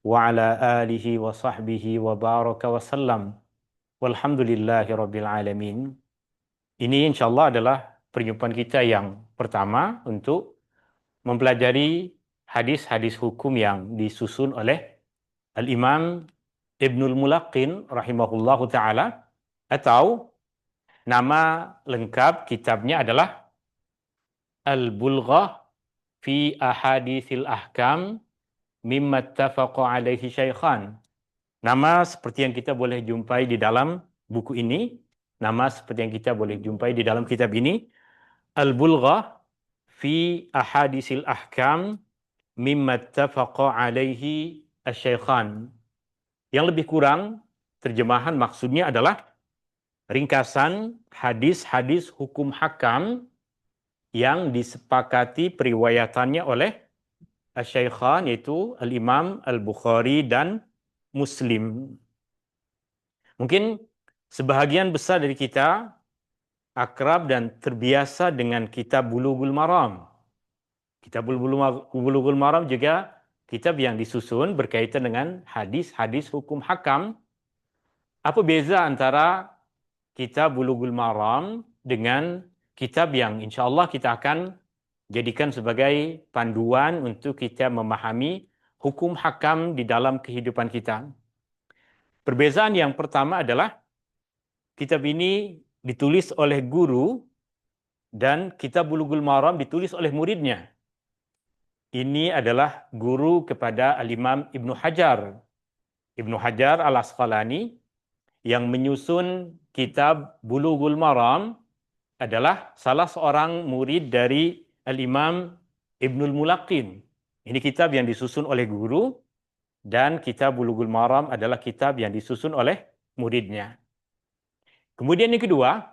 Wa ala alihi wa sahbihi wa baraka wa sallam. Walhamdulillahi rabbil alamin. Ini insyaallah adalah perjumpaan kita yang pertama untuk mempelajari hadis-hadis hukum yang disusun oleh Al-Imam Ibnul Mulaqin rahimahullahu taala, atau nama lengkap kitabnya adalah Al-Bulghah fi Ahaditsil Ahkam mimma ittafaqa alaihi syaikhan. Nama seperti yang kita boleh jumpai di dalam buku ini, nama seperti yang kita boleh jumpai di dalam kitab ini, Al-Bulghah fi Ahaditsil Ahkam mimma ittafaqa alaihi asy-syaikhan. Yang lebih kurang, terjemahan maksudnya adalah ringkasan hadis-hadis hukum hakam yang disepakati periwayatannya oleh asy-syaikhan, yaitu Al-Imam Al-Bukhari dan Muslim. Mungkin sebahagian besar dari kita akrab dan terbiasa dengan kitab Bulughul Maram. Kitab Bulughul Maram juga kitab yang disusun berkaitan dengan hadis-hadis hukum hakam. Apa beza antara kitab Bulughul Maram dengan kitab yang insya Allah kita akan jadikan sebagai panduan untuk kita memahami hukum hakam di dalam kehidupan kita? Perbezaan yang pertama adalah kitab ini ditulis oleh guru dan kitab Bulughul Maram ditulis oleh muridnya. Ini adalah guru kepada Al-Imam Ibnu Hajar. Ibnu Hajar Al-Asqalani yang menyusun kitab Bulughul Maram adalah salah seorang murid dari Al-Imam Ibnul Mulaqin. Ini kitab yang disusun oleh guru, dan kitab Bulughul Maram adalah kitab yang disusun oleh muridnya. Kemudian yang kedua,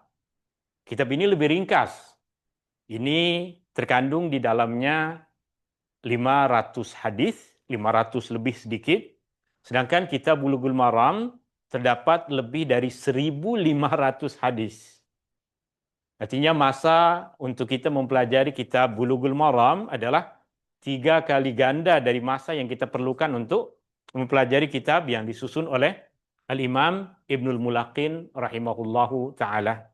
kitab ini lebih ringkas. Ini terkandung di dalamnya 500 hadis, 500 lebih sedikit. Sedangkan kitab Bulughul Maram terdapat lebih dari 1.500 hadis. Artinya masa untuk kita mempelajari kitab Bulughul Maram adalah 3 kali ganda dari masa yang kita perlukan untuk mempelajari kitab yang disusun oleh Al-Imam Ibnul Mulaqin rahimahullahu ta'ala.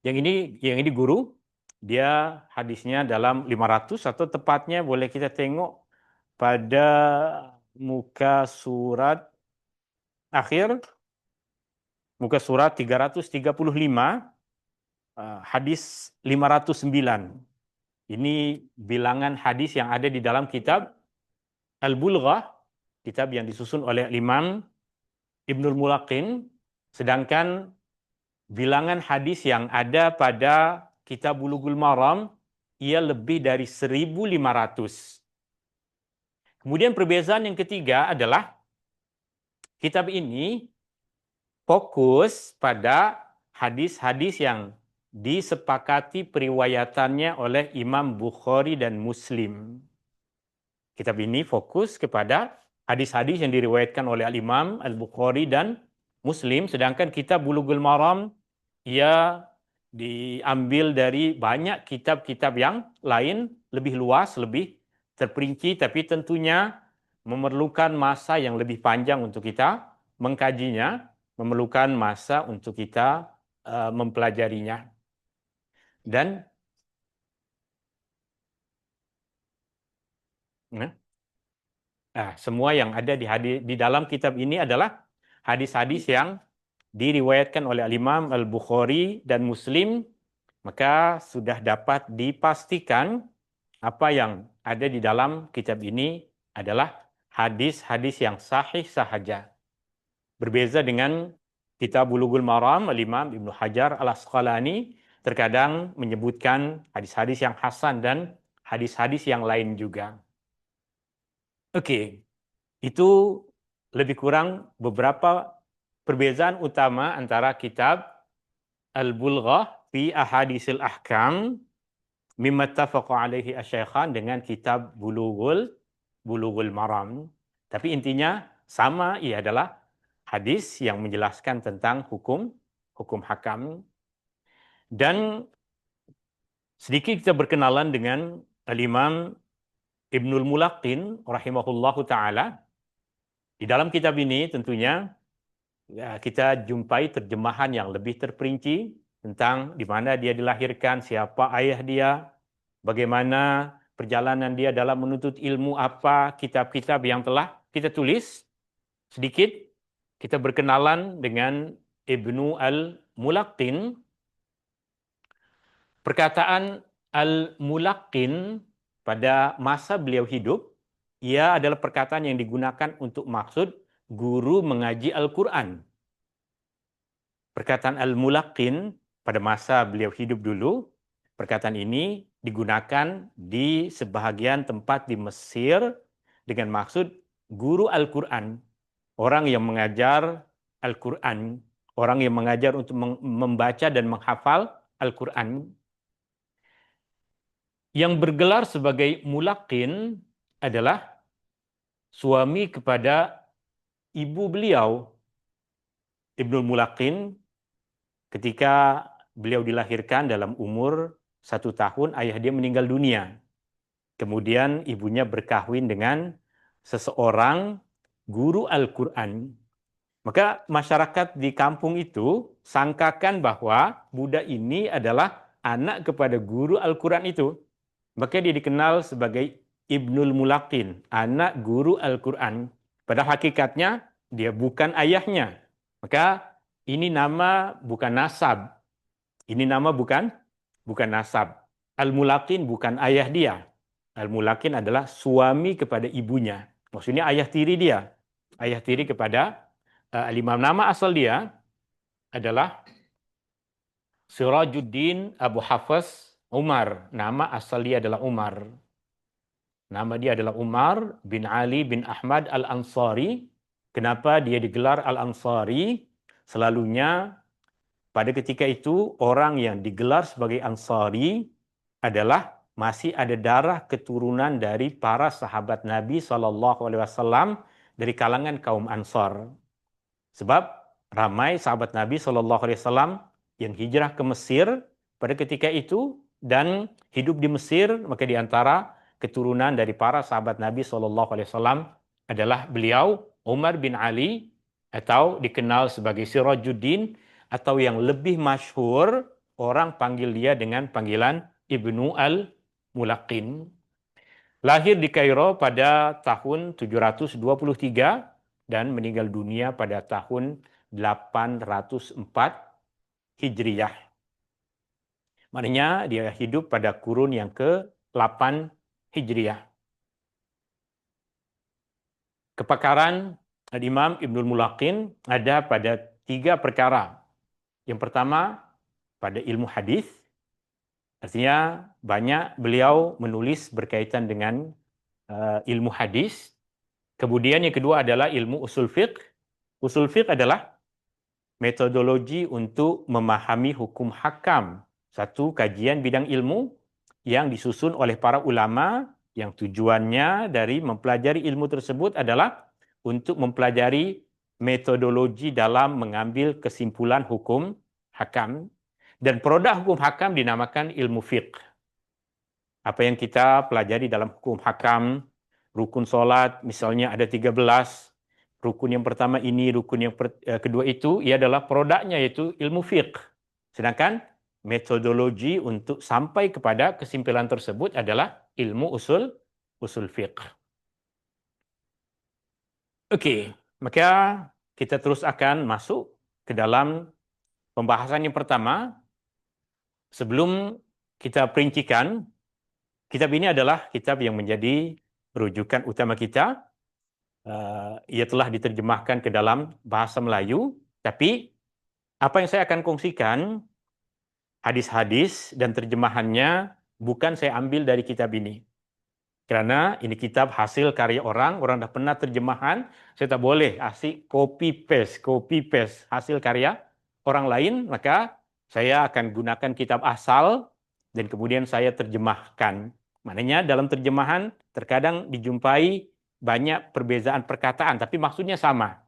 Yang ini guru, dia hadisnya dalam 500, atau tepatnya boleh kita tengok pada muka surat akhir, muka surat 335, hadis 509. Ini bilangan hadis yang ada di dalam kitab Al-Bulghah, kitab yang disusun oleh Imam Ibnul Mulaqin. Sedangkan bilangan hadis yang ada pada kitab Bulughul Maram ia lebih dari 1.500. Kemudian perbezaan yang ketiga adalah kitab ini fokus pada hadis-hadis yang disepakati periwayatannya oleh Imam Bukhari dan Muslim. Kitab ini fokus kepada hadis-hadis yang diriwayatkan oleh Al-Imam Al-Bukhari dan Muslim, sedangkan kitab Bulughul Maram ia diambil dari banyak kitab-kitab yang lain, lebih luas, lebih terperinci, tapi tentunya memerlukan masa yang lebih panjang untuk kita mengkajinya, memerlukan masa untuk kita mempelajarinya. Dan semua yang ada di dalam kitab ini adalah hadis-hadis yang diriwayatkan oleh Al-Imam Al-Bukhari dan Muslim, maka sudah dapat dipastikan apa yang ada di dalam kitab ini adalah hadis-hadis yang sahih sahaja. Berbeza dengan kitab Bulughul Maram, Al-Imam Ibnu Hajar Al-Asqalani terkadang menyebutkan hadis-hadis yang hasan dan hadis-hadis yang lain juga. Oke, itu lebih kurang beberapa perbezaan utama antara kitab Al-Bulghah fi Ahadisil Ahkam mimma ittafaqa alaihi asy-syaikhan dengan kitab Bulughul Maram. Tapi intinya sama, ia adalah hadis yang menjelaskan tentang hukum hakam. Dan sedikit kita berkenalan dengan Al-Imam Ibnul Mulaqin rahimahullahu taala. Di dalam kitab ini tentunya kita jumpai terjemahan yang lebih terperinci tentang di mana dia dilahirkan, siapa ayah dia, bagaimana perjalanan dia dalam menuntut ilmu, apa kitab-kitab yang telah kita tulis. Sedikit kita berkenalan dengan Ibnu Al-Mulaqin. Perkataan Al-Mulaqin pada masa beliau hidup, ia adalah perkataan yang digunakan untuk maksud guru mengaji Al-Quran. Perkataan Al-Mulaqin pada masa beliau hidup dulu, perkataan ini digunakan di sebahagian tempat di Mesir dengan maksud guru Al-Quran, orang yang mengajar Al-Quran, orang yang mengajar untuk membaca dan menghafal Al-Quran. Yang bergelar sebagai mulaqin adalah suami kepada ibu beliau, Ibnul Mulaqin. Ketika beliau dilahirkan dalam umur 1 tahun, ayah dia meninggal dunia. Kemudian ibunya berkahwin dengan seseorang guru Al-Quran. Maka masyarakat di kampung itu sangkakan bahwa budak ini adalah anak kepada guru Al-Quran itu. Maka dia dikenal sebagai Ibnul Mulaqin, anak guru Al-Quran. Padahal hakikatnya dia bukan ayahnya. Maka ini nama bukan nasab. Ini nama bukan nasab. Al-Mulaqin bukan ayah dia. Al-Mulaqin adalah suami kepada ibunya. Maksudnya ayah tiri dia. Ayah tiri kepada Al-Imam. Nama asal dia adalah Sirajuddin Abu Hafs Umar. Nama asal dia adalah Umar. Nama dia adalah Umar bin Ali bin Ahmad Al-Ansari. Kenapa dia digelar Al-Ansari? Selalunya pada ketika itu orang yang digelar sebagai Ansari adalah masih ada darah keturunan dari para sahabat Nabi SAW dari kalangan kaum Ansar. Sebab ramai sahabat Nabi SAW yang hijrah ke Mesir pada ketika itu dan hidup di Mesir, maka di antara keturunan dari para sahabat Nabi SAW adalah beliau Umar bin Ali, atau dikenal sebagai Sirajuddin, atau yang lebih masyhur orang panggil dia dengan panggilan Ibnu Al-Mulaqin. Lahir di Kairo pada tahun 723 dan meninggal dunia pada tahun 804 Hijriyah. Maknanya dia hidup pada kurun yang ke-8 Hijriyah. Kepakaran Imam Ibnul Mulaqin ada pada 3 perkara. Yang pertama, pada ilmu hadis. Artinya banyak beliau menulis berkaitan dengan ilmu hadis. Kemudian yang kedua adalah ilmu usul fiqh. Usul fiqh adalah metodologi untuk memahami hukum hakam. Satu kajian bidang ilmu yang disusun oleh para ulama yang tujuannya dari mempelajari ilmu tersebut adalah untuk mempelajari metodologi dalam mengambil kesimpulan hukum hakam. Dan produk hukum hakam dinamakan ilmu fiqh. Apa yang kita pelajari dalam hukum hakam, rukun solat, misalnya ada 13. Rukun yang pertama ini, rukun yang kedua itu, ia adalah produknya yaitu ilmu fiqh. Sedangkan metodologi untuk sampai kepada kesimpulan tersebut adalah ilmu usul fiqh. Oke, maka kita terus akan masuk ke dalam pembahasan yang pertama. Sebelum kita perincikan, kitab ini adalah kitab yang menjadi rujukan utama kita. Ia telah diterjemahkan ke dalam bahasa Melayu, tapi apa yang saya akan kongsikan, hadis-hadis dan terjemahannya bukan saya ambil dari kitab ini. Karena ini kitab hasil karya orang dah pernah terjemahan, saya tak boleh asik copy paste hasil karya orang lain, maka saya akan gunakan kitab asal dan kemudian saya terjemahkan. Maknanya dalam terjemahan terkadang dijumpai banyak perbezaan perkataan, tapi maksudnya sama.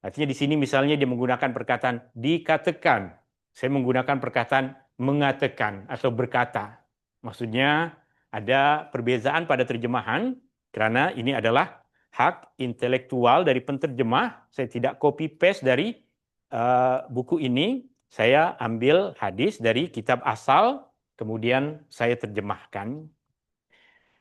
Artinya di sini misalnya dia menggunakan perkataan dikatakan, saya menggunakan perkataan mengatakan atau berkata. Maksudnya ada perbezaan pada terjemahan, karena ini adalah hak intelektual dari penterjemah. Saya tidak copy paste dari buku ini, saya ambil hadis dari kitab asal, kemudian saya terjemahkan.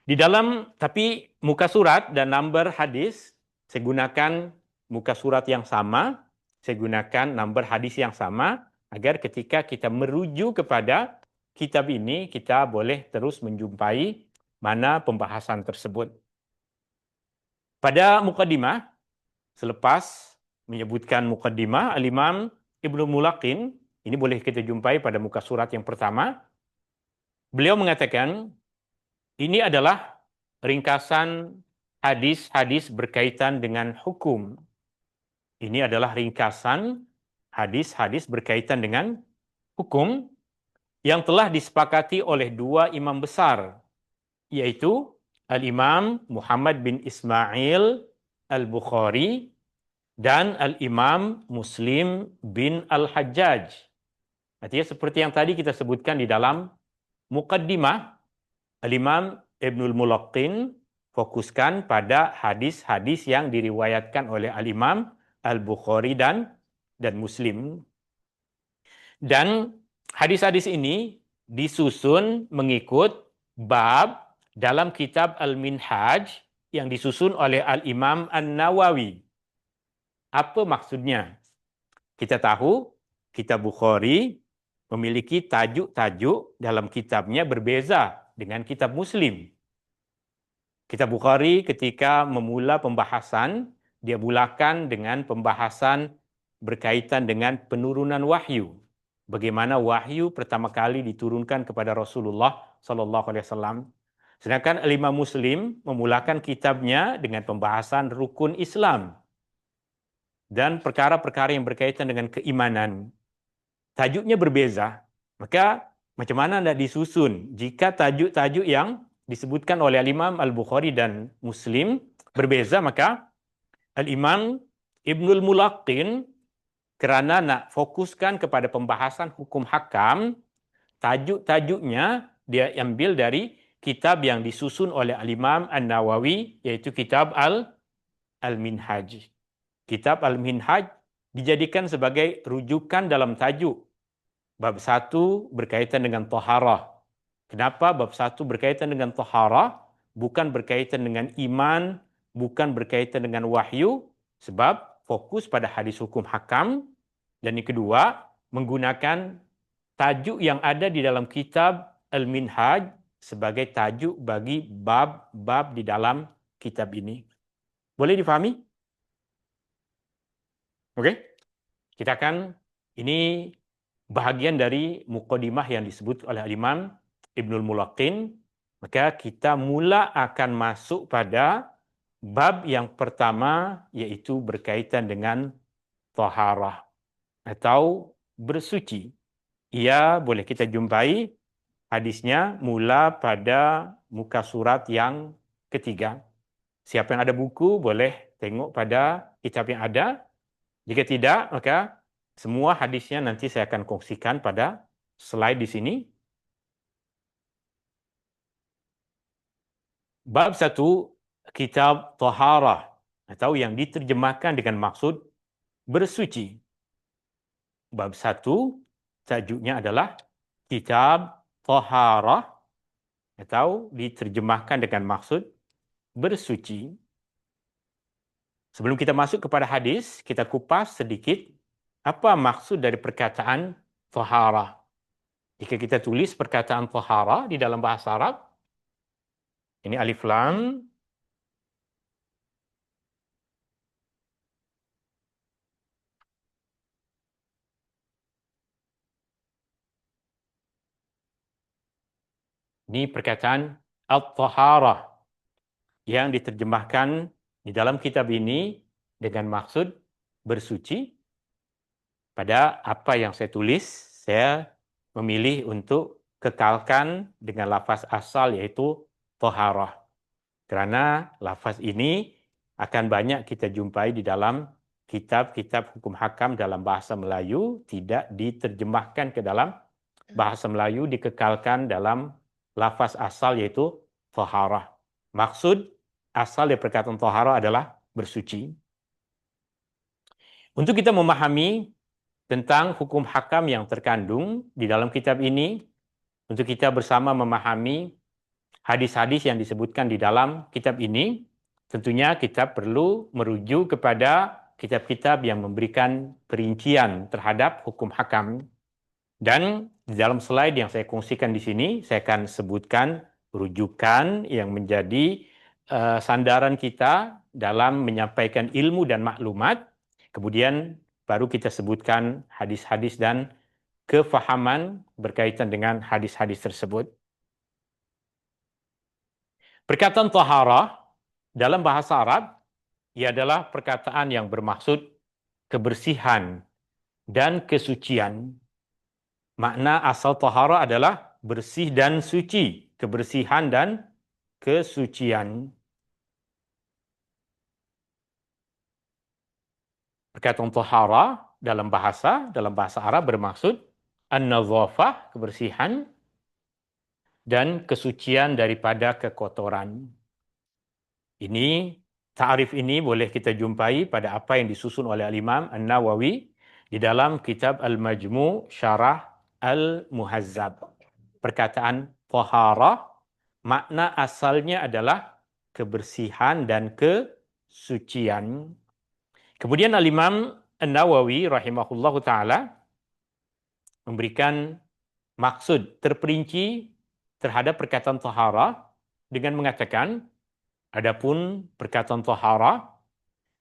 Di dalam, tapi muka surat dan number hadis, saya gunakan muka surat yang sama, saya gunakan number hadis yang sama, agar ketika kita merujuk kepada kitab ini, kita boleh terus menjumpai mana pembahasan tersebut. Pada mukaddimah, selepas menyebutkan mukaddimah, Al-Imam Ibnu Mulaqin, ini boleh kita jumpai pada muka surat yang pertama, beliau mengatakan, ini adalah ringkasan hadis-hadis berkaitan dengan hukum. Ini adalah ringkasan hadis-hadis berkaitan dengan hukum yang telah disepakati oleh dua imam besar, yaitu Al-Imam Muhammad bin Ismail Al-Bukhari dan Al-Imam Muslim bin Al-Hajjaj. Artinya seperti yang tadi kita sebutkan di dalam muqaddimah, Al-Imam Ibnul Mulaqin fokuskan pada hadis-hadis yang diriwayatkan oleh Al-Imam Al-Bukhari dan Muslim. Dan hadis-hadis ini disusun mengikut bab dalam kitab Al-Minhaj yang disusun oleh Al-Imam An-Nawawi. Apa maksudnya? Kita tahu kitab Bukhari memiliki tajuk-tajuk dalam kitabnya berbeza dengan kitab Muslim. Kitab Bukhari ketika memula pembahasan, dia mulakan dengan pembahasan berkaitan dengan penurunan wahyu. Bagaimana wahyu pertama kali diturunkan kepada Rasulullah SAW. Sedangkan Al-Imam Muslim memulakan kitabnya dengan pembahasan rukun Islam dan perkara-perkara yang berkaitan dengan keimanan. Tajuknya berbeza, maka macam mana nak disusun jika tajuk-tajuk yang disebutkan oleh Al-Imam Al-Bukhari dan Muslim berbeza, maka Al-Imam Ibnul Mulaqin kerana nak fokuskan kepada pembahasan hukum hakam, tajuk-tajuknya dia ambil dari kitab yang disusun oleh Al-Imam An-Nawawi, yaitu kitab Al-Minhaj. Kitab Al-Minhaj dijadikan sebagai rujukan dalam tajuk. Bab 1 berkaitan dengan taharah. Kenapa bab 1 berkaitan dengan taharah? Bukan berkaitan dengan iman, bukan berkaitan dengan wahyu, sebab fokus pada hadis hukum hakam. Dan yang kedua, menggunakan tajuk yang ada di dalam kitab Al-Minhaj sebagai tajuk bagi bab-bab di dalam kitab ini. Boleh difahami? Oke? Kita akan, ini bahagian dari muqaddimah yang disebut oleh Imam Ibnul Mulaqin. Maka kita mula akan masuk pada bab yang pertama, yaitu berkaitan dengan taharah atau bersuci. Ia boleh kita jumpai hadisnya mula pada muka surat yang ketiga. Siapa yang ada buku boleh tengok pada kitab yang ada. Jika tidak, maka semua hadisnya nanti saya akan kongsikan pada slide di sini. Bab 1 kitab Taharah atau yang diterjemahkan dengan maksud bersuci. Bab 1 tajuknya adalah kitab Taharah atau diterjemahkan dengan maksud bersuci. Sebelum kita masuk kepada hadis, kita kupas sedikit apa maksud dari perkataan taharah. Jika kita tulis perkataan taharah di dalam bahasa Arab, ini alif lam, ini perkataan at-taharah yang diterjemahkan di dalam kitab ini dengan maksud bersuci. Pada apa yang saya tulis, saya memilih untuk kekalkan dengan lafaz asal yaitu taharah. Karena lafaz ini akan banyak kita jumpai di dalam kitab-kitab hukum hakam dalam bahasa Melayu, tidak diterjemahkan ke dalam bahasa Melayu, dikekalkan dalam lafaz asal yaitu taharah. Maksud asal dari perkataan taharah adalah bersuci. Untuk kita memahami tentang hukum hakam yang terkandung di dalam kitab ini, untuk kita bersama memahami hadis-hadis yang disebutkan di dalam kitab ini, tentunya kita perlu merujuk kepada kitab-kitab yang memberikan perincian terhadap hukum hakam. Dan di dalam slide yang saya kongsikan di sini, saya akan sebutkan rujukan yang menjadi sandaran kita dalam menyampaikan ilmu dan maklumat. Kemudian baru kita sebutkan hadis-hadis dan kefahaman berkaitan dengan hadis-hadis tersebut. Perkataan taharah dalam bahasa Arab, ia adalah perkataan yang bermaksud kebersihan dan kesucian. Makna asal taharah adalah bersih dan suci, kebersihan dan kesucian. Perkataan taharah dalam bahasa Arab bermaksud an-nazafah, kebersihan, dan kesucian daripada kekotoran. Ta'rif ini boleh kita jumpai pada apa yang disusun oleh Al-Imam An-Nawawi di dalam kitab Al-Majmu' Syarah Al-Muhazzab. Perkataan taharah, makna asalnya adalah kebersihan dan kesucian. Kemudian Al-Imam An-Nawawi rahimahullahu ta'ala memberikan maksud terperinci terhadap perkataan taharah dengan mengatakan, adapun perkataan taharah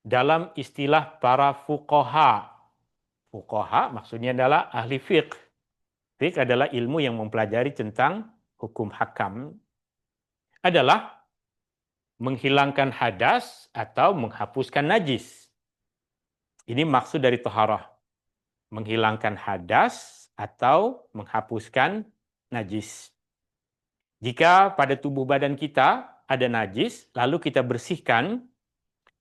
dalam istilah para fuqaha. Fuqaha maksudnya adalah ahli fiqh. Fiqh adalah ilmu yang mempelajari tentang hukum hakam. Adalah menghilangkan hadas atau menghapuskan najis. Ini maksud dari taharah. Menghilangkan hadas atau menghapuskan najis. Jika pada tubuh badan kita ada najis, lalu kita bersihkan,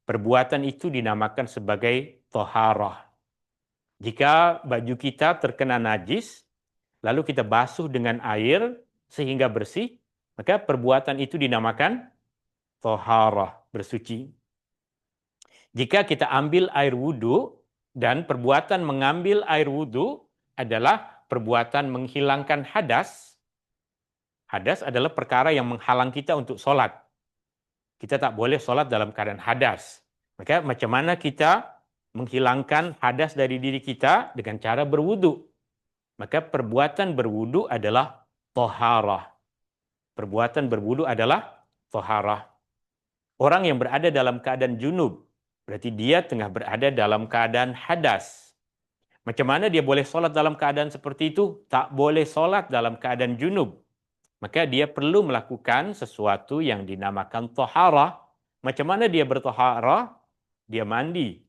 perbuatan itu dinamakan sebagai taharah. Jika baju kita terkena najis, lalu kita basuh dengan air sehingga bersih, maka perbuatan itu dinamakan taharah, bersuci. Jika kita ambil air wudhu, dan perbuatan mengambil air wudhu adalah perbuatan menghilangkan hadas. Hadas adalah perkara yang menghalang kita untuk sholat. Kita tak boleh sholat dalam keadaan hadas. Maka macam mana kita menghilangkan hadas dari diri kita dengan cara berwudu? Maka perbuatan berwudu adalah taharah. Perbuatan berwudu adalah taharah. Orang yang berada dalam keadaan junub, berarti dia tengah berada dalam keadaan hadas. Macam mana dia boleh solat dalam keadaan seperti itu? Tak boleh solat dalam keadaan junub. Maka dia perlu melakukan sesuatu yang dinamakan taharah. Macam mana dia bertaharah? Dia mandi.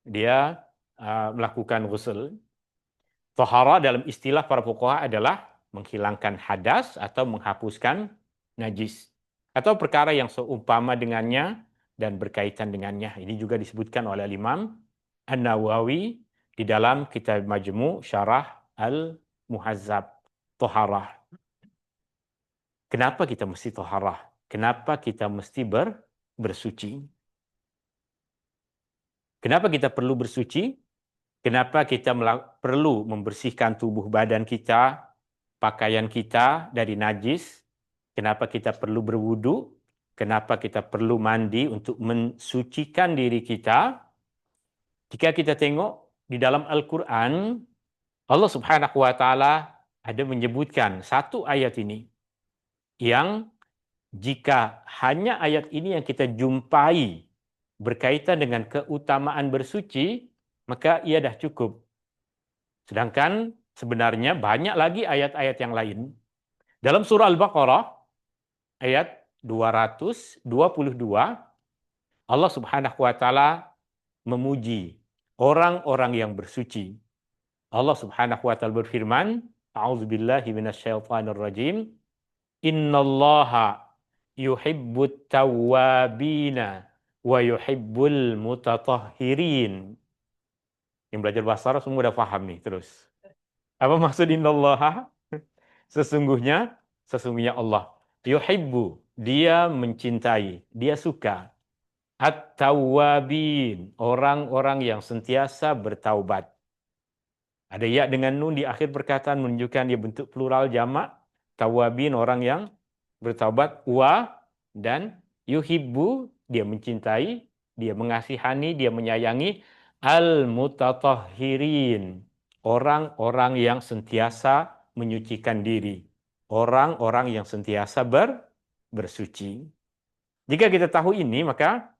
Dia melakukan ghusl. Taharah dalam istilah para fuqaha adalah menghilangkan hadas atau menghapuskan najis. Atau perkara yang seumpama dengannya dan berkaitan dengannya. Ini juga disebutkan oleh Imam An-Nawawi di dalam kitab Majmu' Syarah Al-Muhazzab. Taharah. Kenapa kita mesti taharah? Kenapa kita mesti bersuci. Kenapa kita perlu bersuci? Kenapa kita perlu membersihkan tubuh badan kita, pakaian kita dari najis? Kenapa kita perlu berwudu? Kenapa kita perlu mandi untuk mensucikan diri kita? Jika kita tengok di dalam Al-Quran, Allah Subhanahu wa Ta'ala ada menyebutkan satu ayat ini yang jika hanya ayat ini yang kita jumpai berkaitan dengan keutamaan bersuci, maka ia dah cukup. Sedangkan sebenarnya banyak lagi ayat-ayat yang lain. Dalam surah Al-Baqarah, ayat 222, Allah Subhanahu wa Ta'ala memuji orang-orang yang bersuci. Allah Subhanahu wa Ta'ala berfirman, A'udzubillahi minasyaitonir rajim, Innallaha yuhibbut tawwabina wa yuhibbul mutatahhirin. Yang belajar bahasa Arab semua udah paham nih terus. Apa maksud innallaha? Sesungguhnya Allah. Yuhibbu, dia mencintai, dia suka. At-tawwabin, orang-orang yang sentiasa bertaubat. Ada ya dengan nun di akhir perkataan menunjukkan dia bentuk plural jamak. Tawwabin, orang yang bertaubat. Wa dan yuhibbu, dia mencintai, dia mengasihani, dia menyayangi. Al-mutatahhirin, orang-orang yang sentiasa menyucikan diri. Orang-orang yang sentiasa bersuci. Jika kita tahu ini, maka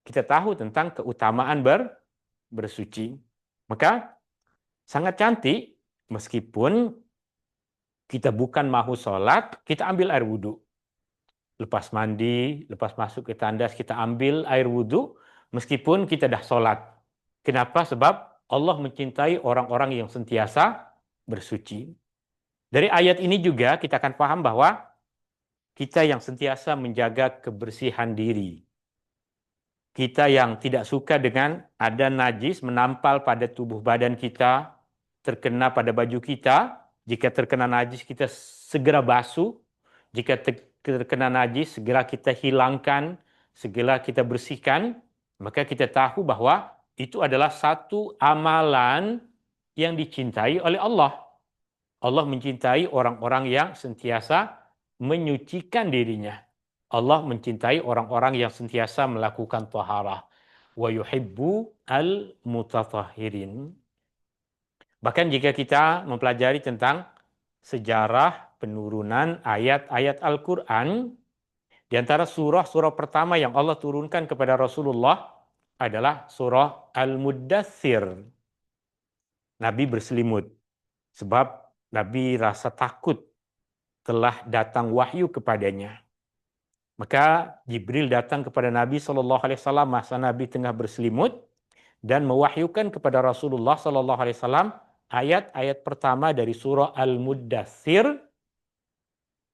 kita tahu tentang keutamaan bersuci. Maka sangat cantik, meskipun kita bukan mahu sholat, kita ambil air wudhu. Lepas mandi, lepas masuk ke tandas, kita ambil air wudhu, meskipun kita dah sholat. Kenapa? Sebab Allah mencintai orang-orang yang sentiasa bersuci. Dari ayat ini juga kita akan paham bahwa kita yang sentiasa menjaga kebersihan diri. Kita yang tidak suka dengan ada najis menampal pada tubuh badan kita, terkena pada baju kita. Jika terkena najis kita segera basuh. Jika terkena najis segera kita hilangkan, segera kita bersihkan. Maka kita tahu bahwa itu adalah satu amalan yang dicintai oleh Allah. Allah mencintai orang-orang yang sentiasa menyucikan dirinya. Allah mencintai orang-orang yang sentiasa melakukan taharah. Wa yuhibbu al-mutatahhirin. Bahkan jika kita mempelajari tentang sejarah penurunan ayat-ayat Al-Quran, di antara surah-surah pertama yang Allah turunkan kepada Rasulullah adalah surah Al-Muddathir. Nabi berselimut. Sebab Nabi rasa takut telah datang wahyu kepadanya. Maka Jibril datang kepada Nabi SAW masa Nabi tengah berselimut dan mewahyukan kepada Rasulullah SAW ayat-ayat pertama dari surah Al-Muddathir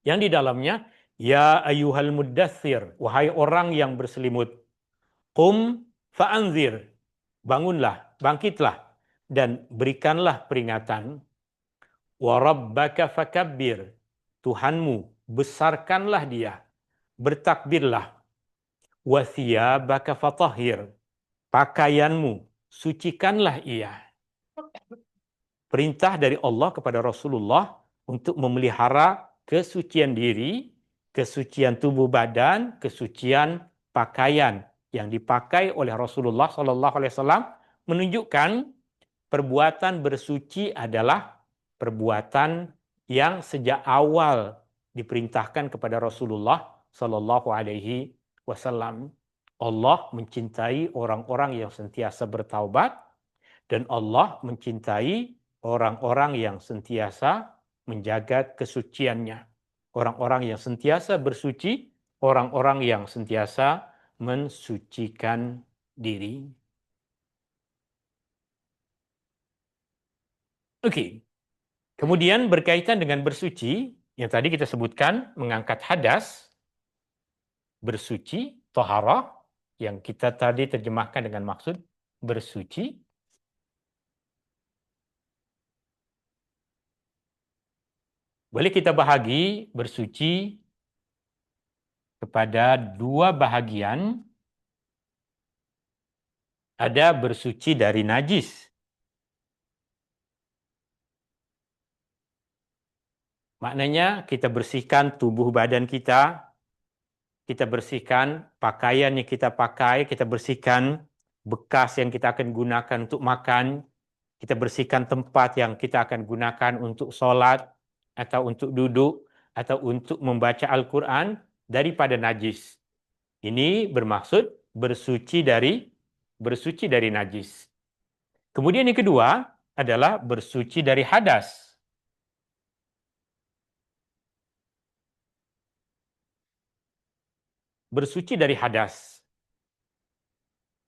yang di dalamnya, Ya ayyuhal muddathir, wahai orang yang berselimut, qum fa'anzir, bangunlah, bangkitlah, dan berikanlah peringatan. Wa rabbaka fakabbir, Tuhanmu, besarkanlah dia, bertakbirlah. Wa thiyabaka fatahhir, pakaianmu, sucikanlah ia. Perintah dari Allah kepada Rasulullah untuk memelihara kesucian diri, kesucian tubuh badan, kesucian pakaian yang dipakai oleh Rasulullah SAW menunjukkan perbuatan bersuci adalah perbuatan yang sejak awal diperintahkan kepada Rasulullah Sallallahu Alaihi Wasallam. Allah mencintai orang-orang yang sentiasa bertaubat dan Allah mencintai orang-orang yang sentiasa menjaga kesuciannya. Orang-orang yang sentiasa bersuci, orang-orang yang sentiasa mensucikan diri. Oke. Kemudian berkaitan dengan bersuci, yang tadi kita sebutkan, mengangkat hadas, bersuci, toharah, yang kita tadi terjemahkan dengan maksud bersuci. Boleh kita bahagi bersuci kepada dua bahagian. Ada bersuci dari najis. Maknanya kita bersihkan tubuh badan kita bersihkan pakaian yang kita pakai, kita bersihkan bekas yang kita akan gunakan untuk makan, kita bersihkan tempat yang kita akan gunakan untuk sholat, atau untuk duduk, atau untuk membaca Al-Quran daripada najis. Ini bermaksud bersuci dari najis. Kemudian yang kedua adalah bersuci dari hadas. Bersuci dari hadas.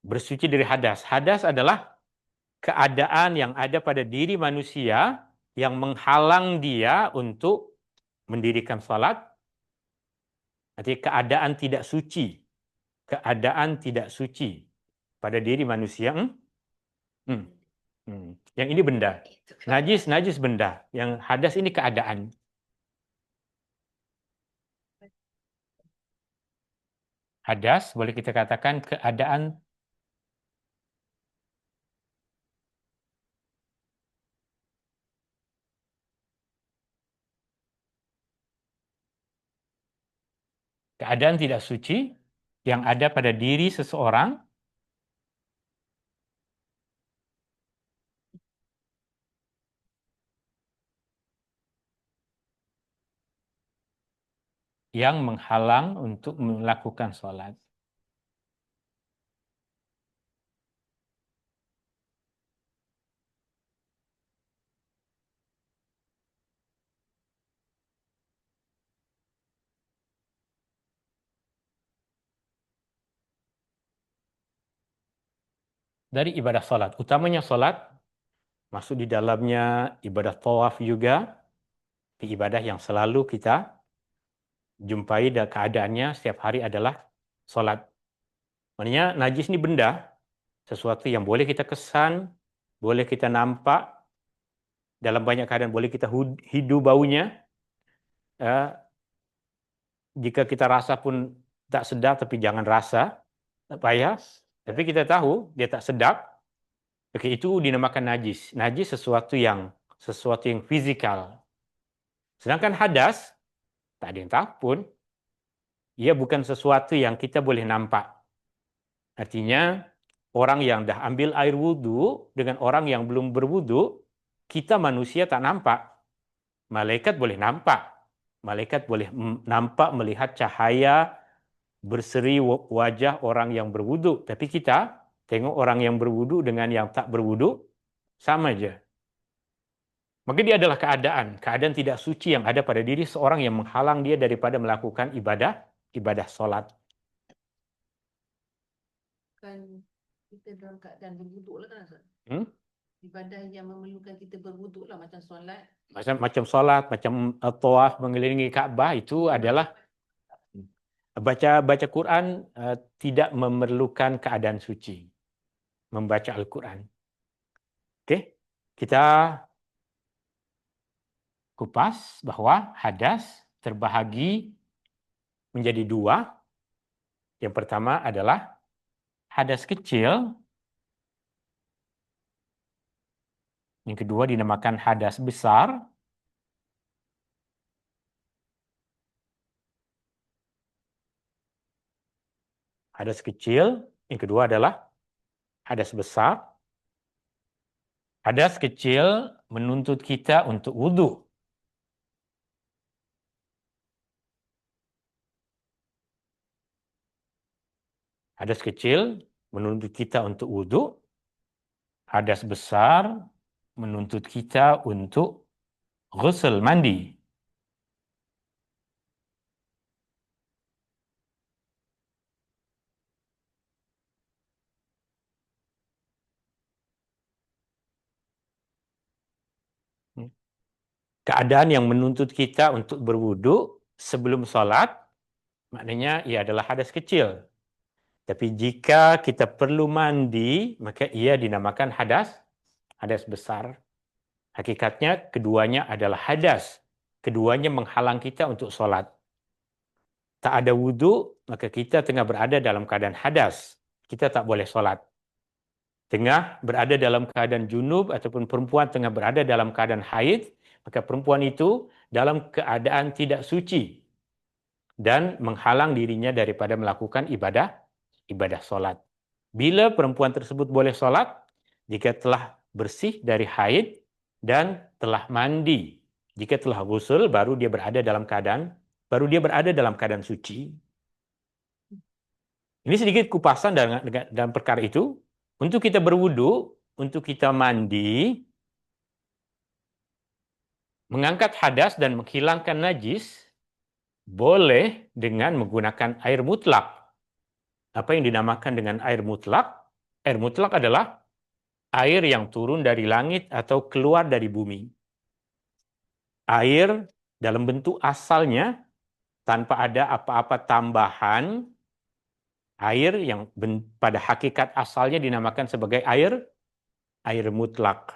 Bersuci dari hadas. Hadas adalah keadaan yang ada pada diri manusia yang menghalang dia untuk mendirikan salat. Artinya keadaan tidak suci. Keadaan tidak suci pada diri manusia. Hmm. Yang ini benda. Najis benda. Yang hadas ini keadaan. Hadas boleh kita katakan keadaan tidak suci yang ada pada diri seseorang yang menghalang untuk melakukan sholat. Dari ibadah sholat, utamanya sholat, masuk di dalamnya ibadah tawaf juga, di ibadah yang selalu kita jumpai dan keadaannya setiap hari adalah sholat. Maknanya najis ini benda, sesuatu yang boleh kita kesan, boleh kita nampak, dalam banyak keadaan boleh kita hidu baunya. Jika kita rasa pun tak sedap, tapi jangan rasa, tak payah. Tapi kita tahu dia tak sedap, oke, itu dinamakan najis. Najis sesuatu yang fisikal. Sedangkan hadas, tak ada yang tahu pun, ia bukan sesuatu yang kita boleh nampak. Artinya, orang yang dah ambil air wudhu dengan orang yang belum berwudhu, kita manusia tak nampak. Malaikat boleh nampak. Malaikat boleh nampak, melihat cahaya berseri wajah orang yang berwudhu. Tapi kita tengok orang yang berwudhu dengan yang tak berwudhu, sama aja. Maka dia adalah keadaan tidak suci yang ada pada diri seorang yang menghalang dia daripada melakukan ibadah sholat. Kan kita dalam keadaan berwuduk lah kan? Ibadah yang memerlukan kita berwuduk lah, macam solat. Macam solat, macam tawaf mengelilingi Ka'bah itu adalah baca Quran tidak memerlukan keadaan suci. Membaca Al-Quran. Oke, kita kupas bahwa hadas terbahagi menjadi dua. Yang pertama adalah hadas kecil. Yang kedua dinamakan hadas besar. Hadas kecil, yang kedua adalah hadas besar. Hadas kecil menuntut kita untuk wudhu. Hadas kecil menuntut kita untuk wudhu. Hadas besar menuntut kita untuk ghusl, mandi. Keadaan yang menuntut kita untuk berwudhu sebelum sholat, maknanya ia adalah hadas kecil. Tapi jika kita perlu mandi, maka ia dinamakan hadas besar. Hakikatnya keduanya adalah hadas. Keduanya menghalang kita untuk sholat. tak ada wudhu, maka kita tengah berada dalam keadaan hadas. Kita tak boleh sholat. Tengah berada dalam keadaan junub ataupun perempuan tengah berada dalam keadaan haid, maka perempuan itu dalam keadaan tidak suci dan menghalang dirinya daripada melakukan ibadah sholat. Bila perempuan tersebut boleh sholat? Jika telah bersih dari haid dan telah mandi. Jika telah ghusl, baru dia berada dalam keadaan suci. Ini sedikit kupasan dalam perkara itu. Untuk kita berwudu, untuk kita mandi, mengangkat hadas dan menghilangkan najis, boleh dengan menggunakan air mutlak. Apa yang dinamakan dengan air mutlak? Air mutlak adalah air yang turun dari langit atau keluar dari bumi. Air dalam bentuk asalnya, tanpa ada apa-apa tambahan, air yang pada hakikat asalnya dinamakan sebagai air mutlak.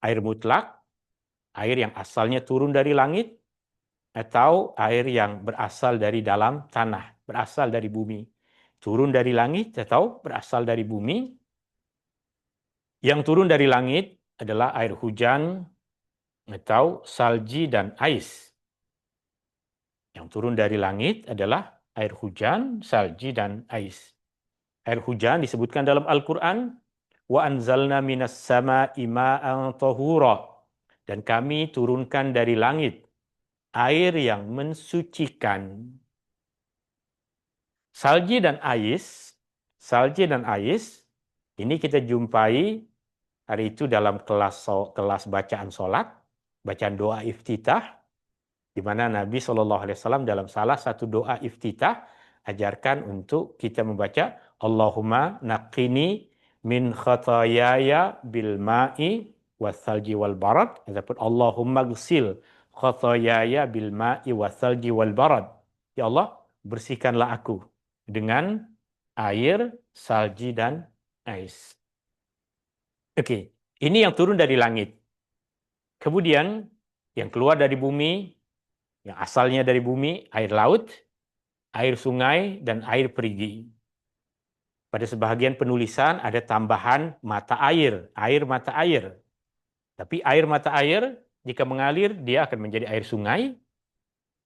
Air mutlak, air yang asalnya turun dari langit, atau air yang berasal dari dalam tanah, berasal dari bumi. Turun dari langit atau berasal dari bumi. Yang turun dari langit adalah air hujan atau salji dan ais. Yang turun dari langit adalah air hujan, salji, dan ais. Air hujan disebutkan dalam Al-Quran, wa anzalna minas sama'i ma'an tahura. Dan kami turunkan dari langit air yang mensucikan. Salji dan ais, ini kita jumpai hari itu dalam kelas bacaan sholat, bacaan doa iftitah, di mana Nabi SAW dalam salah satu doa iftitah ajarkan untuk kita membaca Allahumma naqqini min khatayaya bil ma'i wassalji wal barad, ataupun Allahumma gsil khatayaya bil ma'i wassalji wal barad. Ya Allah, bersihkanlah aku dengan air, salji, dan ais. Oke, ini yang turun dari langit. Kemudian yang keluar dari bumi, yang asalnya dari bumi, air laut, air sungai, dan air perigi. Pada sebahagian penulisan ada tambahan mata air mata air. Tapi air mata air, jika mengalir, dia akan menjadi air sungai.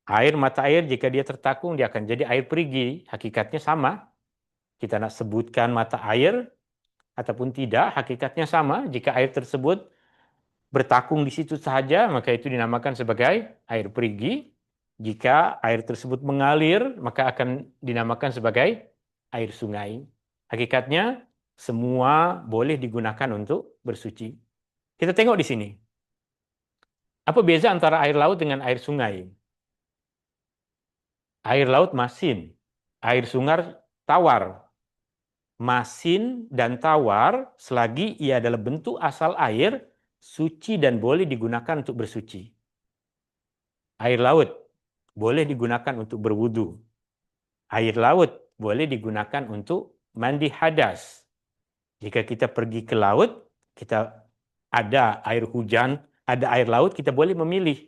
Air mata air, jika dia tertakung, dia akan jadi air perigi. Hakikatnya sama. Kita nak sebutkan mata air, ataupun tidak, hakikatnya sama. Jika air tersebut bertakung di situ sahaja, maka itu dinamakan sebagai air perigi. Jika air tersebut mengalir, maka akan dinamakan sebagai air sungai. Hakikatnya, semua boleh digunakan untuk bersuci. Kita tengok di sini. Apa beza antara air laut dengan air sungai? Air laut masin, air sungai tawar. Masin dan tawar, selagi ia adalah bentuk asal air, suci dan boleh digunakan untuk bersuci. Air laut boleh digunakan untuk berwudu. Air laut boleh digunakan untuk mandi hadas. Jika kita pergi ke laut, kita ada air hujan, ada air laut, kita boleh memilih.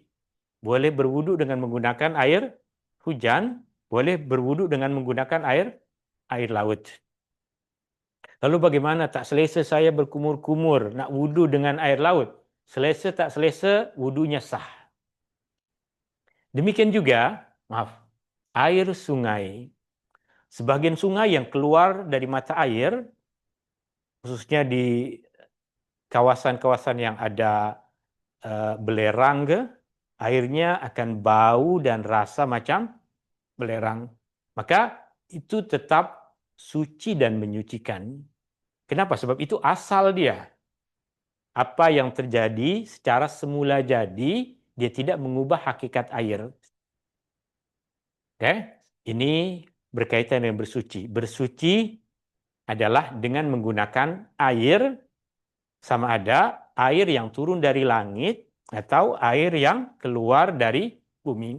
Boleh berwudu dengan menggunakan air hujan, boleh berwudu dengan menggunakan air laut. Lalu bagaimana, tak selesa saya berkumur-kumur nak wudu dengan air laut? Selesa tak selesa, wudunya sah. Demikian juga, air sungai. Sebagian sungai yang keluar dari mata air, khususnya di kawasan-kawasan yang ada belerang, airnya akan bau dan rasa macam belerang. Maka itu tetap suci dan menyucikan. Kenapa? Sebab itu asal dia. Apa yang terjadi secara semula jadi, dia tidak mengubah hakikat air. Oke? Ini berkaitan dengan bersuci. Bersuci adalah dengan menggunakan air, sama ada air yang turun dari langit atau air yang keluar dari bumi.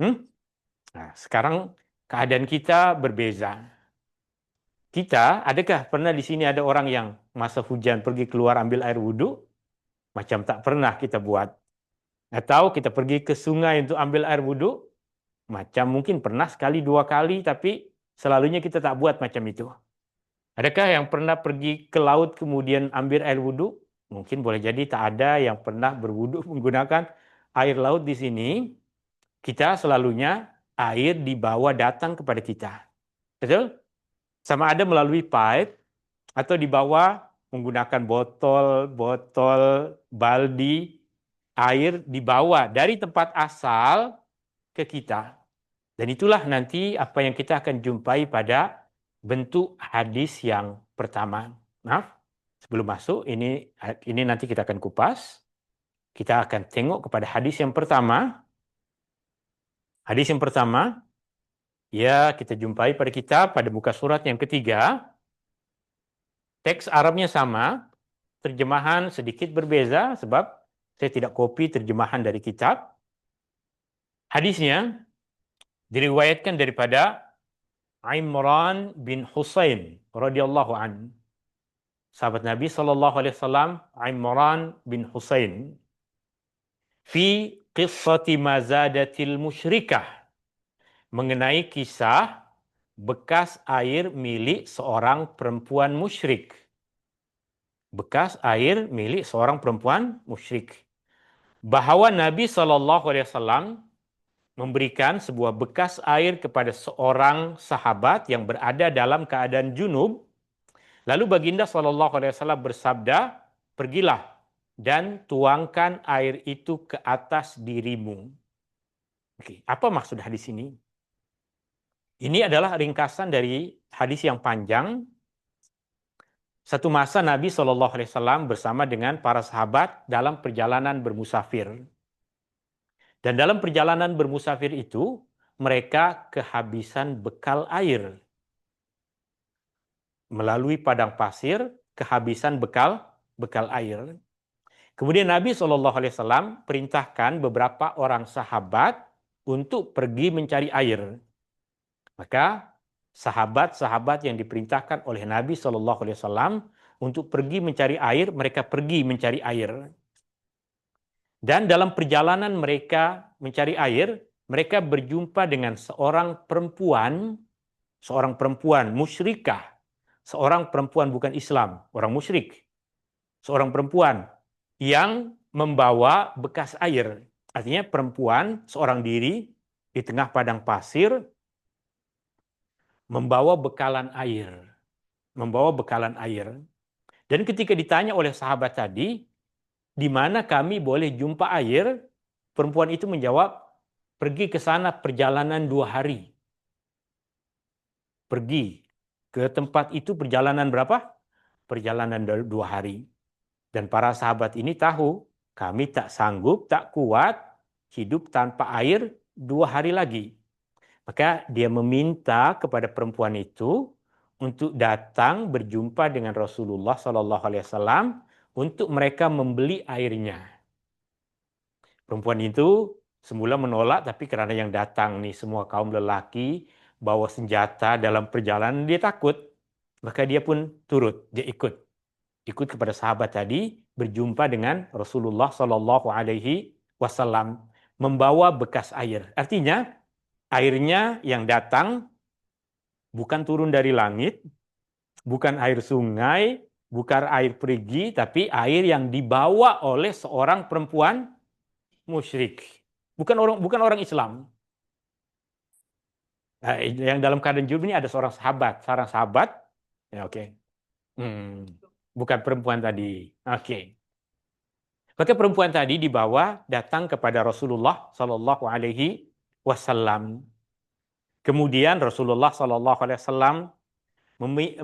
Nah, sekarang keadaan kita berbeza. Kita, adakah pernah di sini ada orang yang masa hujan pergi keluar ambil air wudhu? Macam tak pernah kita buat. Atau kita pergi ke sungai untuk ambil air wudhu? Macam mungkin pernah sekali, 2 kali, tapi selalunya kita tak buat macam itu. Adakah yang pernah pergi ke laut kemudian ambil air wudhu? Mungkin boleh jadi tak ada yang pernah berwudhu menggunakan air laut di sini. Kita selalunya air dibawa datang kepada kita. Betul? Sama ada melalui pipe atau dibawa menggunakan botol, baldi, air dibawa dari tempat asal ke kita. Dan itulah nanti apa yang kita akan jumpai pada bentuk hadis yang pertama. Maaf, sebelum masuk, ini nanti kita akan kupas. Kita akan tengok kepada hadis yang pertama. Hadis yang pertama, ya kita jumpai pada kitab pada muka surat yang ketiga. Teks Arabnya sama, terjemahan sedikit berbeza sebab saya tidak copy terjemahan dari kitab. Hadisnya diriwayatkan daripada Imran bin Husain radhiyallahu an. Sahabat Nabi SAW, Imran bin Husain. Fi qissati mazadatil musyrikah. Mengenai kisah bekas air milik seorang perempuan musyrik. Bekas air milik seorang perempuan musyrik. Bahwa Nabi SAW memberikan sebuah bekas air kepada seorang sahabat yang berada dalam keadaan junub. Lalu baginda SAW bersabda, pergilah dan tuangkan air itu ke atas dirimu. Oke, apa maksud hadis ini? Ini adalah ringkasan dari hadis yang panjang. Satu masa Nabi SAW bersama dengan para sahabat dalam perjalanan bermusafir. Dan dalam perjalanan bermusafir itu, mereka kehabisan bekal air. Melalui padang pasir, kehabisan bekal air. Kemudian Nabi SAW perintahkan beberapa orang sahabat untuk pergi mencari air. Maka sahabat-sahabat yang diperintahkan oleh Nabi SAW untuk pergi mencari air, mereka pergi mencari air. Dan dalam perjalanan mereka mencari air, mereka berjumpa dengan seorang perempuan musyrikah. Seorang perempuan bukan Islam, orang musyrik. Seorang perempuan yang membawa bekas air. Artinya perempuan seorang diri di tengah padang pasir membawa bekalan air. Dan ketika ditanya oleh sahabat tadi, di mana kami boleh jumpa air? Perempuan itu menjawab, pergi ke sana perjalanan 2 hari. Pergi ke tempat itu perjalanan berapa? Perjalanan 2 hari. Dan para sahabat ini tahu, kami tak sanggup, tak kuat hidup tanpa air 2 hari lagi. Maka dia meminta kepada perempuan itu untuk datang berjumpa dengan Rasulullah SAW untuk mereka membeli airnya. Perempuan itu semula menolak, tapi karena yang datang nih semua kaum lelaki bawa senjata dalam perjalanan, dia takut. Maka dia pun turut, dia ikut kepada sahabat tadi, berjumpa dengan Rasulullah SAW membawa bekas air. Artinya airnya yang datang bukan turun dari langit, bukan air sungai, bukan air perigi, tapi air yang dibawa oleh seorang perempuan musyrik. Bukan orang Islam. Nah, yang dalam keadaan junub ini ada seorang sahabat. Ya, oke. Bukan perempuan tadi. Oke. Maka perempuan tadi dibawa datang kepada Rasulullah SAW. Kemudian Rasulullah SAW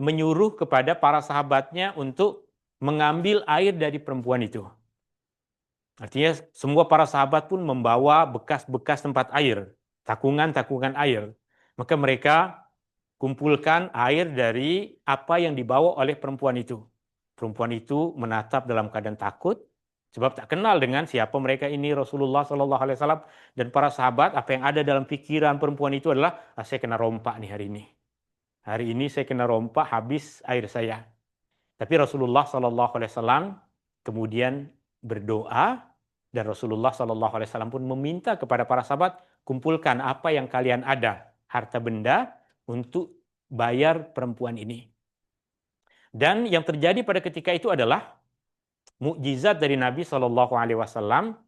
menyuruh kepada para sahabatnya untuk mengambil air dari perempuan itu. Artinya semua para sahabat pun membawa bekas-bekas tempat air, takungan-takungan air. Maka mereka kumpulkan air dari apa yang dibawa oleh perempuan itu. Perempuan itu menatap dalam keadaan takut, sebab tak kenal dengan siapa mereka ini, Rasulullah SAW dan para sahabat. Apa yang ada dalam pikiran perempuan itu adalah, saya kena rompak nih hari ini. Hari ini saya kena rompak, habis air saya. Tapi Rasulullah SAW kemudian berdoa, dan Rasulullah SAW pun meminta kepada para sahabat kumpulkan apa yang kalian ada, harta benda, untuk bayar perempuan ini. Dan yang terjadi pada ketika itu adalah mukjizat dari Nabi SAW,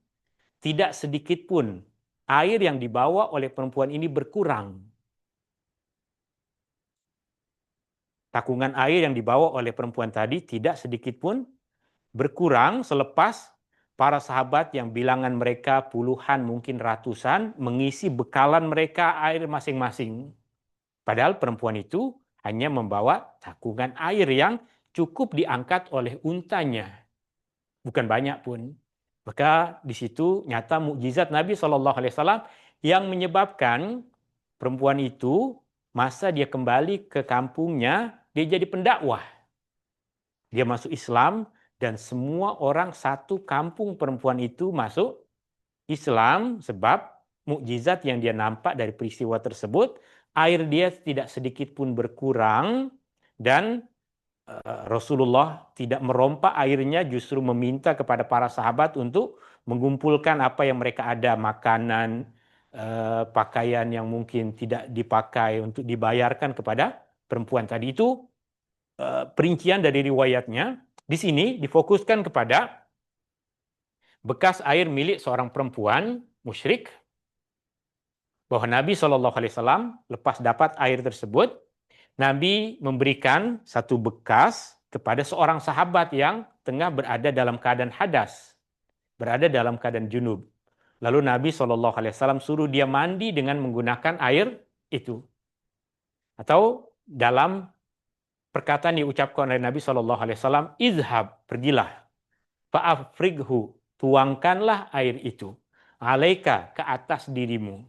tidak sedikit pun air yang dibawa oleh perempuan ini berkurang. Takungan air yang dibawa oleh perempuan tadi tidak sedikit pun berkurang selepas para sahabat yang bilangan mereka puluhan mungkin ratusan mengisi bekalan mereka air masing-masing. Padahal perempuan itu hanya membawa takungan air yang cukup diangkat oleh untanya. Bukan banyak pun. Maka di situ nyata mukjizat Nabi SAW yang menyebabkan perempuan itu masa dia kembali ke kampungnya, dia jadi pendakwah. Dia masuk Islam dan semua orang satu kampung perempuan itu masuk Islam sebab mukjizat yang dia nampak dari peristiwa tersebut, air dia tidak sedikit pun berkurang dan Rasulullah tidak merompak airnya, justru meminta kepada para sahabat untuk mengumpulkan apa yang mereka ada, makanan, pakaian yang mungkin tidak dipakai untuk dibayarkan kepada perempuan tadi. Itu perincian dari riwayatnya. Di sini difokuskan kepada bekas air milik seorang perempuan musyrik, bahwa Nabi SAW lepas dapat air tersebut, Nabi memberikan satu bekas kepada seorang sahabat yang tengah berada dalam keadaan hadas, berada dalam keadaan junub. Lalu Nabi SAW suruh dia mandi dengan menggunakan air itu. Atau dalam perkataan diucapkan oleh Nabi SAW, izhab, pergilah, fa'afrighu, tuangkanlah air itu, alaika, ke atas dirimu.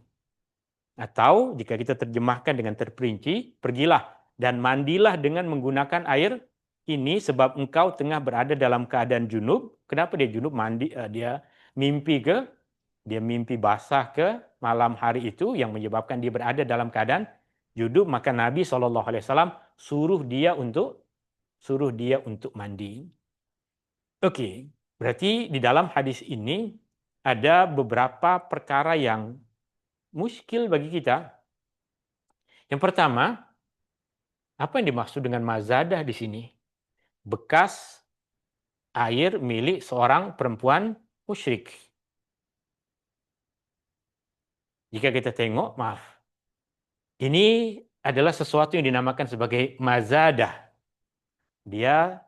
Atau jika kita terjemahkan dengan terperinci, pergilah dan mandilah dengan menggunakan air ini sebab engkau tengah berada dalam keadaan junub. Kenapa dia junub? Dia mimpi basah ke malam hari itu yang menyebabkan dia berada dalam keadaan junub. Maka Nabi SAW suruh dia untuk mandi. Oke, berarti di dalam hadis ini ada beberapa perkara yang muskil bagi kita. Yang pertama, apa yang dimaksud dengan mazadah di sini? Bekas air milik seorang perempuan musyrik. Jika kita tengok, ini adalah sesuatu yang dinamakan sebagai mazadah. Dia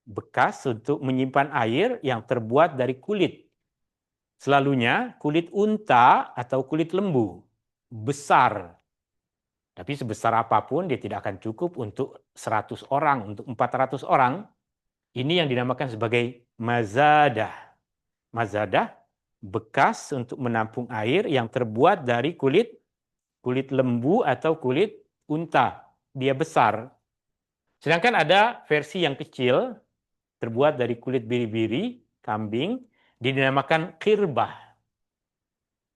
bekas untuk menyimpan air yang terbuat dari kulit. Selalunya kulit unta atau kulit lembu. Besar. Tapi sebesar apapun dia tidak akan cukup untuk 100 orang, untuk 400 orang. Ini yang dinamakan sebagai mazadah. Mazadah, bekas untuk menampung air yang terbuat dari kulit lembu atau kulit unta. Dia besar. Sedangkan ada versi yang kecil, terbuat dari kulit biri-biri, kambing, dinamakan qirbah.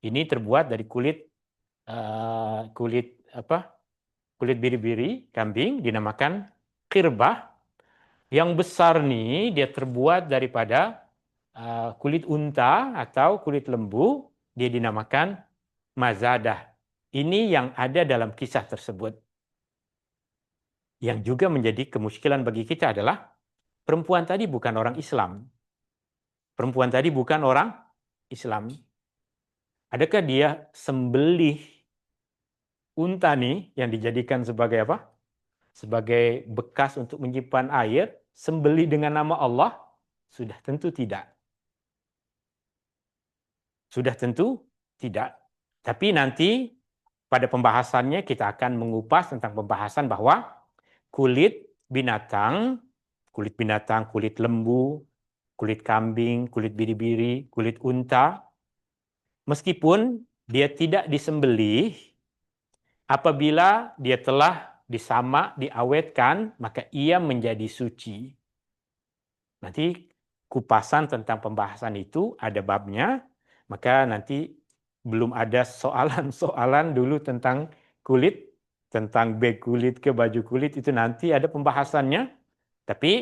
Ini terbuat dari kulit biri-biri, kambing, dinamakan qirbah. Yang besar nih, dia terbuat daripada kulit unta atau kulit lembu, dia dinamakan mazadah. Ini yang ada dalam kisah tersebut. Yang juga menjadi kemuskilan bagi kita adalah perempuan tadi bukan orang Islam. Perempuan tadi bukan orang Islam. Adakah dia sembelih unta nih yang dijadikan sebagai apa? Sebagai bekas untuk menyimpan air, sembelih dengan nama Allah? Sudah tentu tidak. Sudah tentu tidak. Tapi nanti pada pembahasannya kita akan mengupas tentang pembahasan bahwa kulit binatang, kulit lembu, kulit kambing, kulit biri-biri, kulit unta, meskipun dia tidak disembelih, apabila dia telah disamak, diawetkan, maka ia menjadi suci. Nanti kupasan tentang pembahasan itu ada babnya, maka nanti belum ada soalan-soalan dulu tentang kulit, tentang bag kulit ke baju kulit, itu nanti ada pembahasannya. Tapi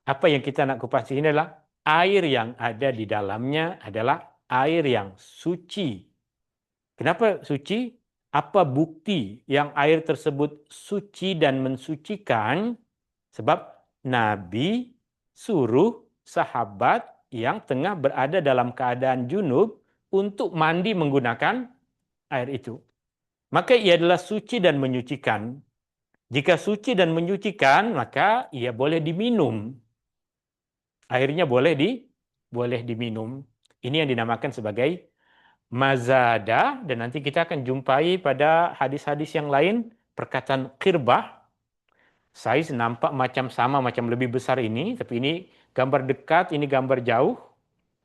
apa yang kita nak kupas ini adalah air yang ada di dalamnya adalah air yang suci. Kenapa suci? Apa bukti yang air tersebut suci dan mensucikan? Sebab Nabi suruh sahabat yang tengah berada dalam keadaan junub untuk mandi menggunakan air itu. Maka ia adalah suci dan menyucikan. Jika suci dan menyucikan, maka ia boleh diminum. Airnya boleh diminum. Ini yang dinamakan sebagai mazada, dan nanti kita akan jumpai pada hadis-hadis yang lain perkataan qirbah. Saiz nampak macam sama, macam lebih besar ini, tapi ini gambar dekat, ini gambar jauh,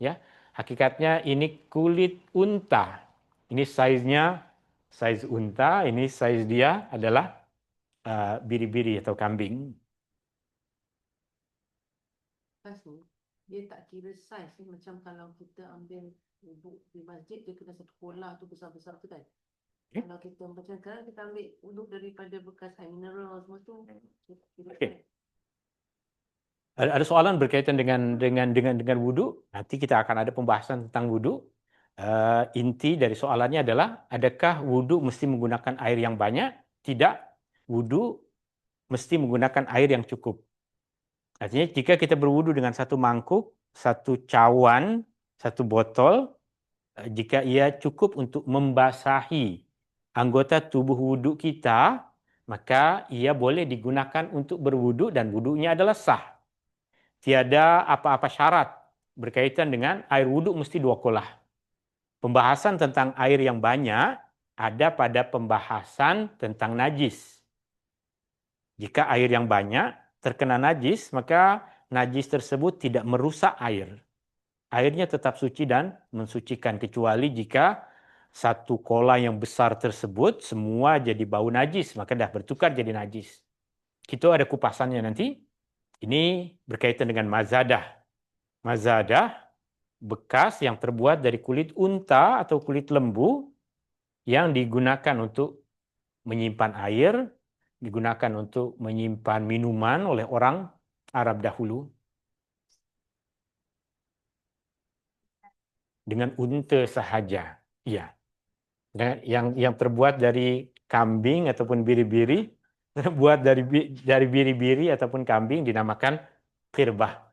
ya. Hakikatnya ini kulit unta. Ini saiznya saiz unta, ini saiz dia adalah biri-biri atau kambing. Dia tak kira saiz ni, macam kalau kita ambil wuduk di masjid, dia kena satu kolah tu besar-besar tu kan. Kalau kita macam sekarang kita ambil wuduk daripada bekas air mineral semua tu. Okay. Ada soalan berkaitan dengan wudhu. Nanti kita akan ada pembahasan tentang wudhu. Inti dari soalannya adalah, adakah wudhu mesti menggunakan air yang banyak? Tidak. Wudhu mesti menggunakan air yang cukup. Artinya jika kita berwudhu dengan satu mangkuk, satu cawan, satu botol, jika ia cukup untuk membasahi anggota tubuh wudhu kita, maka ia boleh digunakan untuk berwudhu dan wudhunya adalah sah. Tiada apa-apa syarat berkaitan dengan air wudhu mesti 2 kolah. Pembahasan tentang air yang banyak ada pada pembahasan tentang najis. Jika air yang banyak terkena najis, maka najis tersebut tidak merusak air. Airnya tetap suci dan mensucikan, kecuali jika satu kolah yang besar tersebut semua jadi bau najis, maka dah bertukar jadi najis. Kita ada kupasannya nanti. Ini berkaitan dengan mazadah. Mazadah, bekas yang terbuat dari kulit unta atau kulit lembu yang digunakan untuk menyimpan air, digunakan untuk menyimpan minuman oleh orang Arab dahulu. Dengan unta sahaja. Iya. Yang terbuat dari kambing ataupun biri-biri, terbuat dari biri-biri ataupun kambing dinamakan qirbah.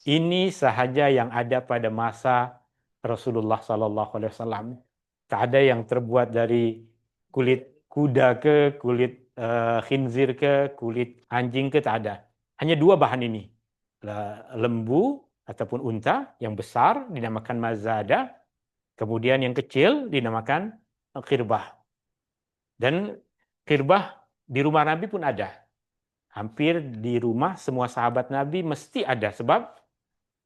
Ini sahaja yang ada pada masa Rasulullah SAW. Tak ada yang terbuat dari kulit kuda ke, kulit khinzir ke, kulit anjing ke, tak ada. Hanya 2 bahan ini. Lembu ataupun unta yang besar dinamakan mazada, kemudian yang kecil dinamakan qirbah. Dan qirbah di rumah Nabi pun ada. Hampir di rumah semua sahabat Nabi mesti ada, sebab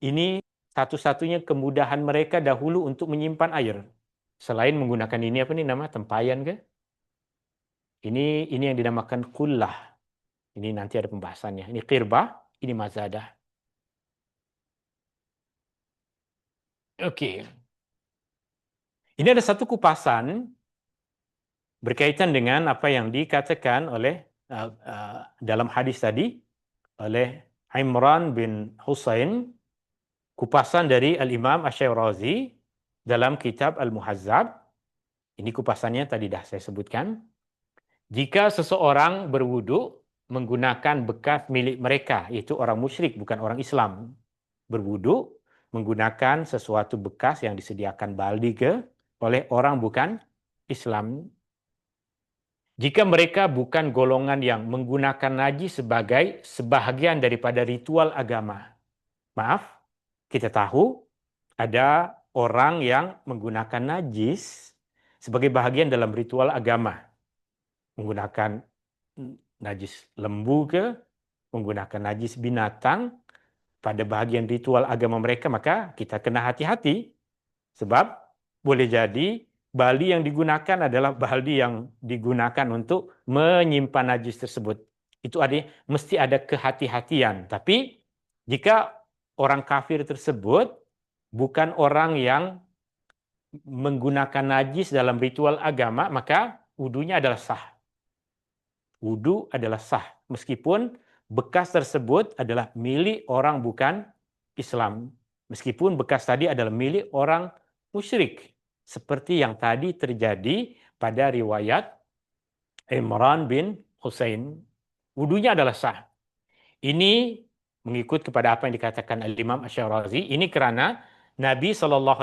ini satu-satunya kemudahan mereka dahulu untuk menyimpan air. Selain menggunakan ini, apa nih nama, tempayan ke? Ini yang dinamakan kullah. Ini nanti ada pembahasannya. Ini qirbah, ini mazadah. Oke. Ini ada satu kupasan berkaitan dengan apa yang dikatakan oleh dalam hadis tadi oleh Imran bin Husain, kupasan dari Al-Imam Asy-Syirazi dalam kitab Al-Muhazzab. Ini kupasannya tadi dah saya sebutkan. Jika seseorang berwudu menggunakan bekas milik mereka, yaitu orang musyrik bukan orang Islam, berwudu menggunakan sesuatu bekas yang disediakan baldi oleh orang bukan Islam. Jika mereka bukan golongan yang menggunakan najis sebagai sebahagian daripada ritual agama. Maaf, kita tahu ada orang yang menggunakan najis sebagai bahagian dalam ritual agama. Menggunakan najis lembu ke, menggunakan najis binatang pada bahagian ritual agama mereka, maka kita kena hati-hati. Sebab boleh jadi baldi yang digunakan adalah baldi yang digunakan untuk menyimpan najis tersebut. Itu mesti ada kehati-hatian. Tapi jika orang kafir tersebut bukan orang yang menggunakan najis dalam ritual agama, maka wudunya adalah sah. Wudu adalah sah, meskipun bekas tersebut adalah milik orang bukan Islam. Meskipun bekas tadi adalah milik orang musyrik. seperti yang tadi terjadi pada riwayat Imran bin Husain. Wudunya adalah sah. Ini mengikut kepada apa yang dikatakan Al-Imam Asy-Syirazi. Ini karena Nabi SAW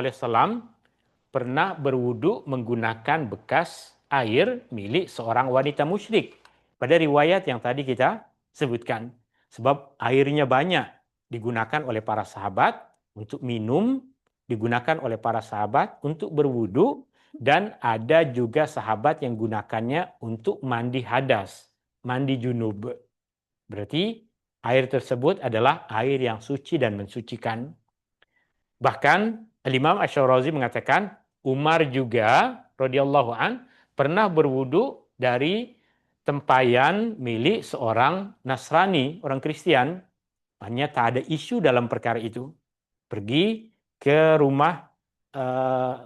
pernah berwudu menggunakan bekas air milik seorang wanita musyrik. Pada riwayat yang tadi kita sebutkan. Sebab airnya banyak digunakan oleh para sahabat untuk minum, digunakan oleh para sahabat untuk berwudu, dan ada juga sahabat yang gunakannya untuk mandi hadas, mandi junub. Berarti air tersebut adalah air yang suci dan mensucikan. Bahkan Imam Asy-Syirazi mengatakan Umar juga radhiyallahu an pernah berwudu dari tempayan milik seorang Nasrani, orang Kristen. Hanya tak ada isu dalam perkara itu. Pergi ke rumah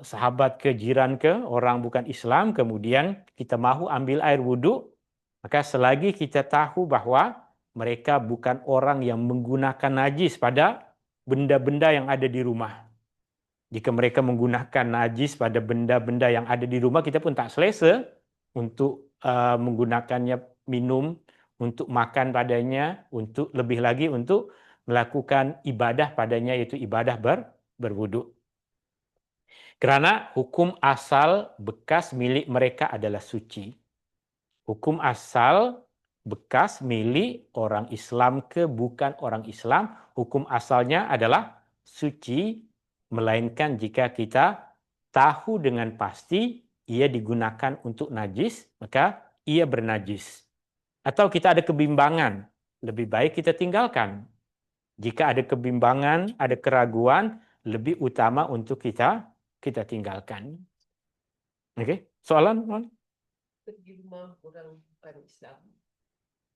sahabat ke jiran ke orang bukan Islam, kemudian kita mahu ambil air wudu, maka selagi kita tahu bahwa mereka bukan orang yang menggunakan najis pada benda-benda yang ada di rumah. Jika mereka menggunakan najis pada benda-benda yang ada di rumah, kita pun tak selesa untuk menggunakannya minum, untuk makan padanya, untuk lebih lagi untuk melakukan ibadah padanya, yaitu ibadah berwudu. Kerana hukum asal bekas milik mereka adalah suci. Hukum asal bekas milik orang Islam ke bukan orang Islam, hukum asalnya adalah suci, melainkan jika kita tahu dengan pasti ia digunakan untuk najis, maka ia bernajis. Atau kita ada kebimbangan, lebih baik kita tinggalkan. Jika ada kebimbangan, ada keraguan, lebih utama untuk kita tinggalkan. Okey, soalan? Pergi rumah orang bukan Islam,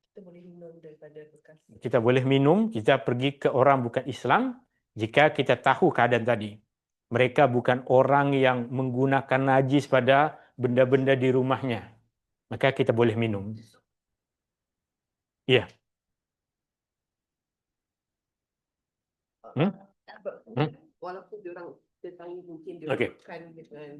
kita boleh minum daripada bekas. Kita boleh minum, kita pergi ke orang bukan Islam, jika kita tahu keadaan tadi. Mereka bukan orang yang menggunakan najis pada benda-benda di rumahnya. Maka kita boleh minum. Ya. Walaupun diorang tetangga mungkin Okey. makan dengan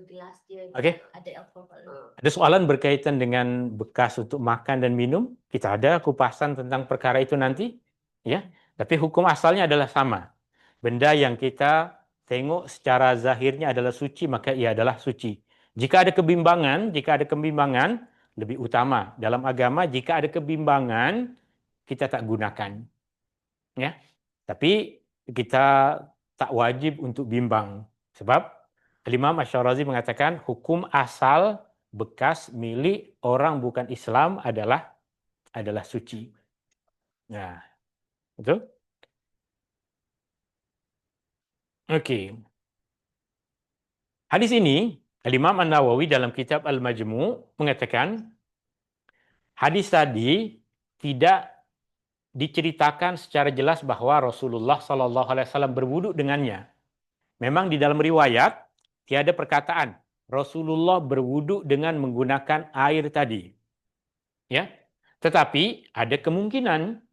gelas dia Okey. ada alkohol. Ada soalan berkaitan dengan bekas untuk makan dan minum? Kita ada kupasan tentang perkara itu nanti, ya. Tapi hukum asalnya adalah sama. Benda yang kita tengok secara zahirnya adalah suci, maka ia adalah suci. Jika ada kebimbangan, lebih utama dalam agama, jika ada kebimbangan, kita tak gunakan. Ya. Tapi kita tak wajib untuk bimbang. Sebab Imam Asy-Syirazi mengatakan hukum asal bekas milik orang bukan Islam adalah suci. Nah, betul? Okey. Hadis ini Imam An-Nawawi dalam kitab Al-Majmu' mengatakan hadis tadi tidak diceritakan secara jelas bahwa Rasulullah SAW berwudu dengannya. Memang di dalam riwayat tiada perkataan Rasulullah berwudu dengan menggunakan air tadi. Ya. Tetapi ada kemungkinan.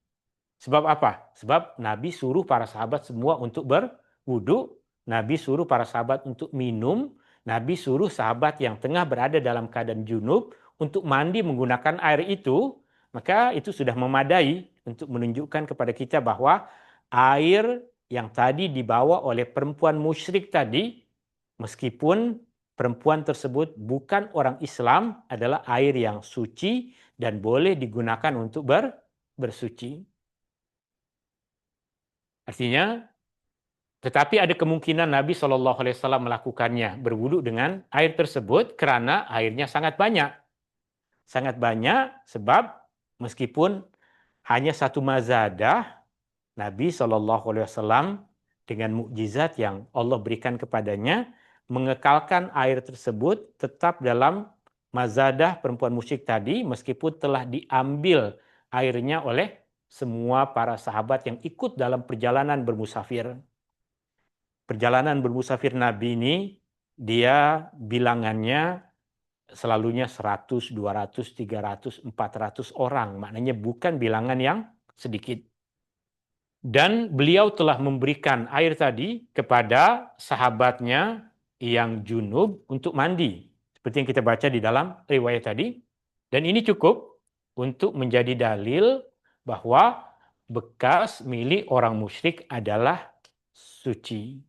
Sebab apa? Sebab Nabi suruh para sahabat semua untuk berwudu, Nabi suruh para sahabat untuk minum, Nabi suruh sahabat yang tengah berada dalam keadaan junub untuk mandi menggunakan air itu, maka itu sudah memadai untuk menunjukkan kepada kita bahwa air yang tadi dibawa oleh perempuan musyrik tadi, meskipun perempuan tersebut bukan orang Islam, adalah air yang suci dan boleh digunakan untuk bersuci. Artinya, tetapi ada kemungkinan Nabi SAW melakukannya, berwudu dengan air tersebut kerana airnya sangat banyak. Sangat banyak sebab meskipun hanya satu mazadah, Nabi SAW dengan mukjizat yang Allah berikan kepadanya, mengekalkan air tersebut tetap dalam mazadah perempuan musyrik tadi, meskipun telah diambil airnya oleh semua para sahabat yang ikut dalam perjalanan bermusafir. Perjalanan bermusafir Nabi ini, dia bilangannya selalunya 100, 200, 300, 400 orang. Maknanya bukan bilangan yang sedikit. Dan beliau telah memberikan air tadi kepada sahabatnya yang junub untuk mandi. Seperti yang kita baca di dalam riwayat tadi. Dan ini cukup untuk menjadi dalil bahwa bekas milik orang musyrik adalah suci.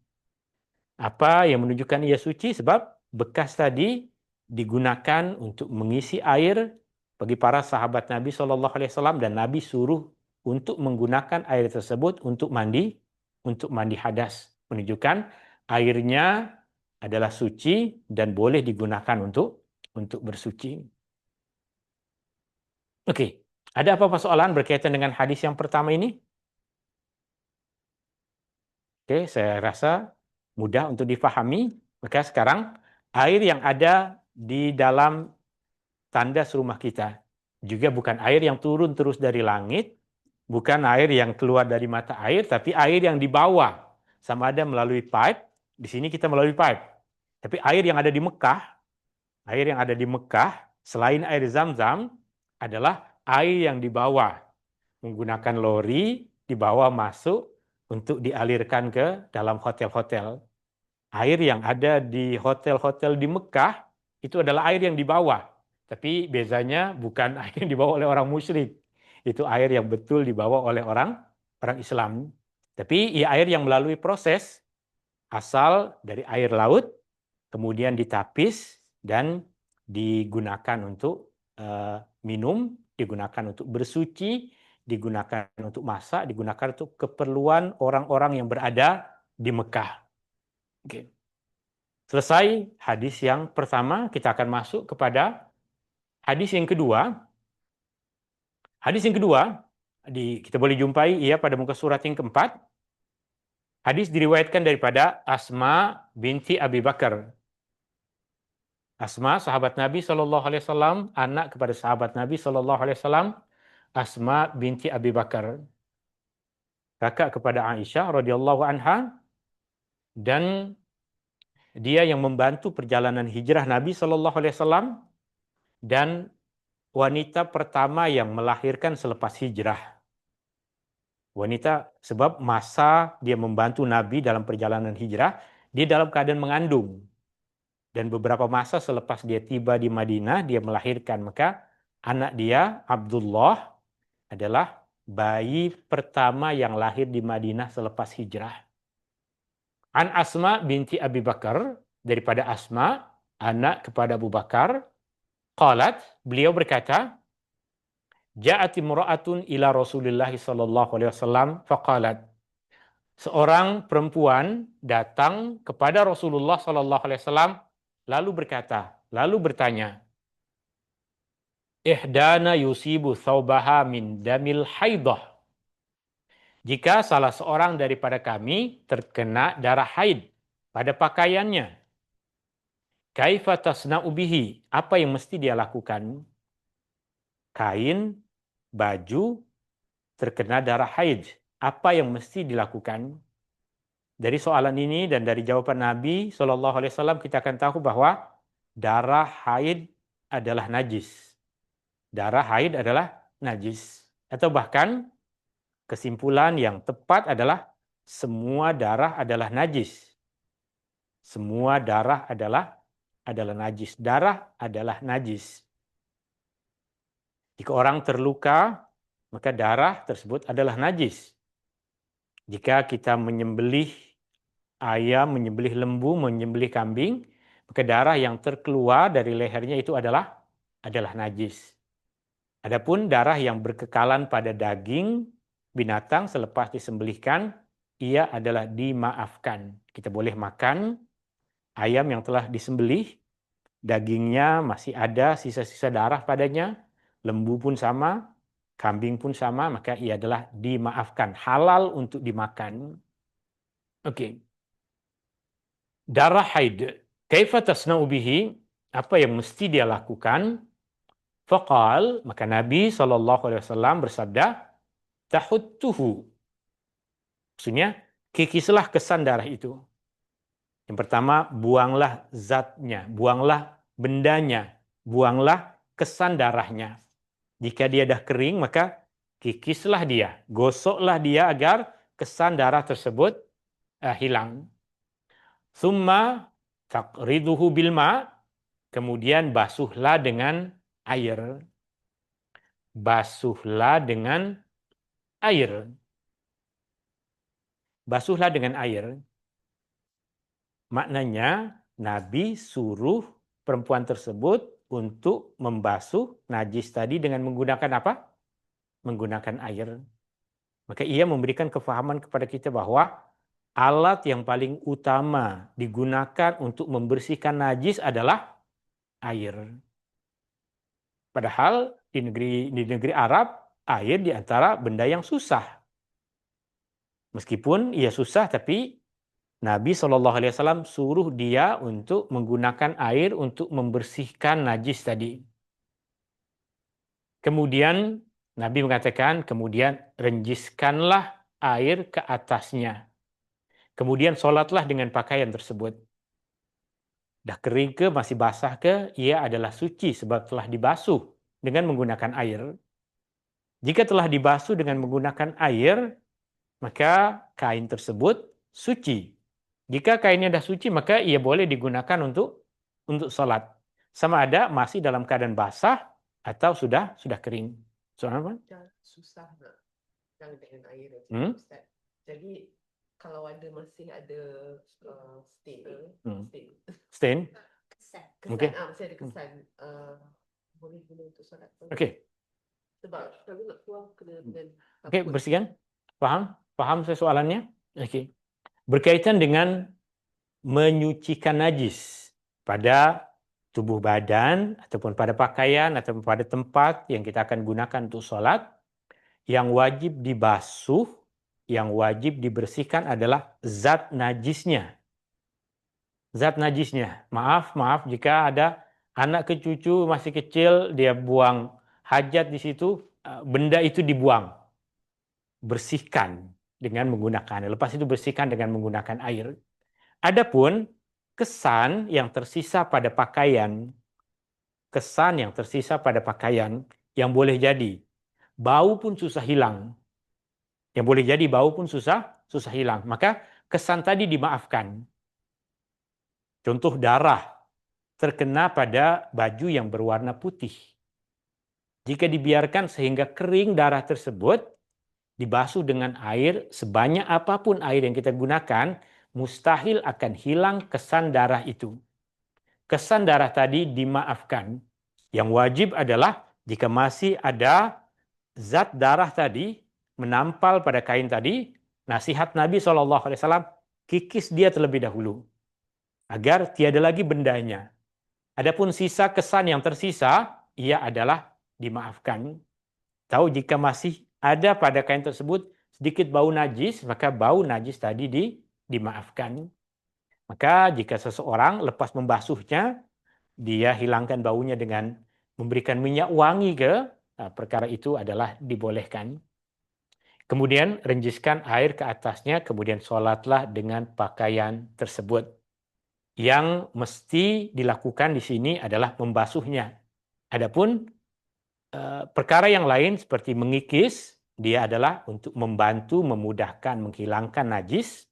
Apa yang menunjukkan ia suci? Sebab bekas tadi digunakan untuk mengisi air bagi para sahabat Nabi SAW dan Nabi suruh untuk menggunakan air tersebut untuk mandi hadas. Menunjukkan airnya adalah suci dan boleh digunakan untuk bersuci. Oke, ada apa persoalan berkaitan dengan hadis yang pertama ini? Oke, saya rasa mudah untuk difahami. Maka sekarang air yang ada di dalam tandas rumah kita juga bukan air yang turun terus dari langit, bukan air yang keluar dari mata air, tapi air yang dibawa sama ada melalui pipe. Di sini kita melalui pipe. Tapi air yang ada di Mekah selain air Zam-Zam adalah air yang dibawa menggunakan lori, dibawa masuk untuk dialirkan ke dalam hotel-hotel. Air yang ada di hotel-hotel di Mekah itu adalah air yang dibawa. Tapi bezanya bukan air yang dibawa oleh orang musyrik. Itu air yang betul dibawa oleh orang Islam. Tapi ya air yang melalui proses asal dari air laut, kemudian ditapis dan digunakan untuk minum, digunakan untuk bersuci, digunakan untuk masak, digunakan untuk keperluan orang-orang yang berada di Mekah. Oke. Selesai hadis yang pertama, kita akan masuk kepada hadis yang kedua. Hadis yang kedua, kita boleh jumpai pada muka surat yang keempat. Hadis diriwayatkan daripada Asma binti Abi Bakar. Asma, sahabat Nabi SAW, anak kepada sahabat Nabi SAW, Asma binti Abi Bakar, kakak kepada Aisyah radhiyallahu anha, dan dia yang membantu perjalanan hijrah Nabi SAW dan wanita pertama yang melahirkan selepas hijrah. Wanita, sebab masa dia membantu Nabi dalam perjalanan hijrah, dia dalam keadaan mengandung. Dan beberapa masa selepas dia tiba di Madinah, dia melahirkan. Maka anak dia, Abdullah, adalah bayi pertama yang lahir di Madinah selepas hijrah. An Asma binti Abi Bakar, daripada Asma, anak kepada Abu Bakar, qalat, beliau berkata, Ja'at imra'atun ila Rasulillah sallallahu alaihi wasallam faqalat. Seorang perempuan datang kepada Rasulullah sallallahu alaihi wasallam lalu bertanya, Ihdana yusibu thawbaha min damil haidah. Jika salah seorang daripada kami terkena darah haid pada pakaiannya, kaifa tasna'u bihi? Apa yang mesti dia lakukan? Kain, baju, terkena darah haid. Apa yang mesti dilakukan? Dari soalan ini dan dari jawaban Nabi SAW kita akan tahu bahwa darah haid adalah najis. Darah haid adalah najis. Atau bahkan kesimpulan yang tepat adalah semua darah adalah najis. Semua darah adalah najis. Darah adalah najis. Jika orang terluka, maka darah tersebut adalah najis. Jika kita menyembelih ayam, menyembelih lembu, menyembelih kambing, maka darah yang terkeluar dari lehernya itu adalah najis. Adapun darah yang berkekalan pada daging binatang selepas disembelihkan, ia adalah dimaafkan. Kita boleh makan ayam yang telah disembelih, dagingnya masih ada sisa-sisa darah padanya, lembu pun sama, kambing pun sama, maka ia adalah dimaafkan, halal untuk dimakan. Oke. Darah haid, kaifa tasna'u bihi? Apa yang mesti dia lakukan? Faqal, maka Nabi SAW bersabda, tahuttuhu. Maksudnya, kikislah kesan darah itu. Yang pertama, buanglah zatnya, buanglah bendanya, buanglah kesan darahnya. Jika dia dah kering, maka kikislah dia, gosoklah dia agar kesan darah tersebut hilang. Summa taqriduhu bil ma, kemudian basuhlah dengan air. Basuhlah dengan air. Basuhlah dengan air. Maknanya Nabi suruh perempuan tersebut untuk membasuh najis tadi dengan menggunakan apa? Menggunakan air. Maka ia memberikan kefahaman kepada kita bahwa alat yang paling utama digunakan untuk membersihkan najis adalah air. Padahal di negeri Arab, air di antara benda yang susah. Meskipun ia susah, tapi Nabi SAW suruh dia untuk menggunakan air untuk membersihkan najis tadi. Kemudian Nabi mengatakan, kemudian renjiskanlah air ke atasnya. Kemudian sholatlah dengan pakaian tersebut. Dah kering ke, masih basah ke, ia adalah suci sebab telah dibasuh dengan menggunakan air. Jika telah dibasuh dengan menggunakan air, maka kain tersebut suci. Jika kainnya dah suci, maka ia boleh digunakan untuk sholat. Sama ada masih dalam keadaan basah atau sudah kering. Soal apa? Susah nak yang dengan air. Ustaz. Jadi kalau masih ada Stain? Kesan. Okey. Masih ada kesan. Boleh guna untuk solat. Okey. Sebab kalau nak buang kena dengan Okey, bersihkan. Faham saya soalannya? Okey. Berkaitan dengan menyucikan najis pada tubuh badan ataupun pada pakaian ataupun pada tempat yang kita akan gunakan untuk solat, yang wajib dibasuh, yang wajib dibersihkan adalah zat najisnya. Zat najisnya. Maaf jika ada anak cucu masih kecil, dia buang hajat di situ, benda itu dibuang. Bersihkan dengan menggunakan. Lepas itu bersihkan dengan menggunakan air. Adapun kesan yang tersisa pada pakaian, yang boleh jadi bau pun susah hilang. Yang boleh jadi bau pun susah hilang. Maka kesan tadi dimaafkan. Contoh darah terkena pada baju yang berwarna putih. Jika dibiarkan sehingga kering darah tersebut, dibasuh dengan air, sebanyak apapun air yang kita gunakan, mustahil akan hilang kesan darah itu. Kesan darah tadi dimaafkan. Yang wajib adalah jika masih ada zat darah tadi menampal pada kain tadi, nasihat Nabi SAW, kikis dia terlebih dahulu agar tiada lagi bendanya. Adapun sisa kesan yang tersisa, ia adalah dimaafkan. Tahu jika masih ada pada kain tersebut sedikit bau najis, maka bau najis tadi dimaafkan. Maka jika seseorang lepas membasuhnya, dia hilangkan baunya dengan memberikan minyak wangi ke, perkara itu adalah dibolehkan. Kemudian renjiskan air ke atasnya, kemudian sholatlah dengan pakaian tersebut. Yang mesti dilakukan di sini adalah membasuhnya. Adapun perkara yang lain seperti mengikis, dia adalah untuk membantu, memudahkan, menghilangkan najis.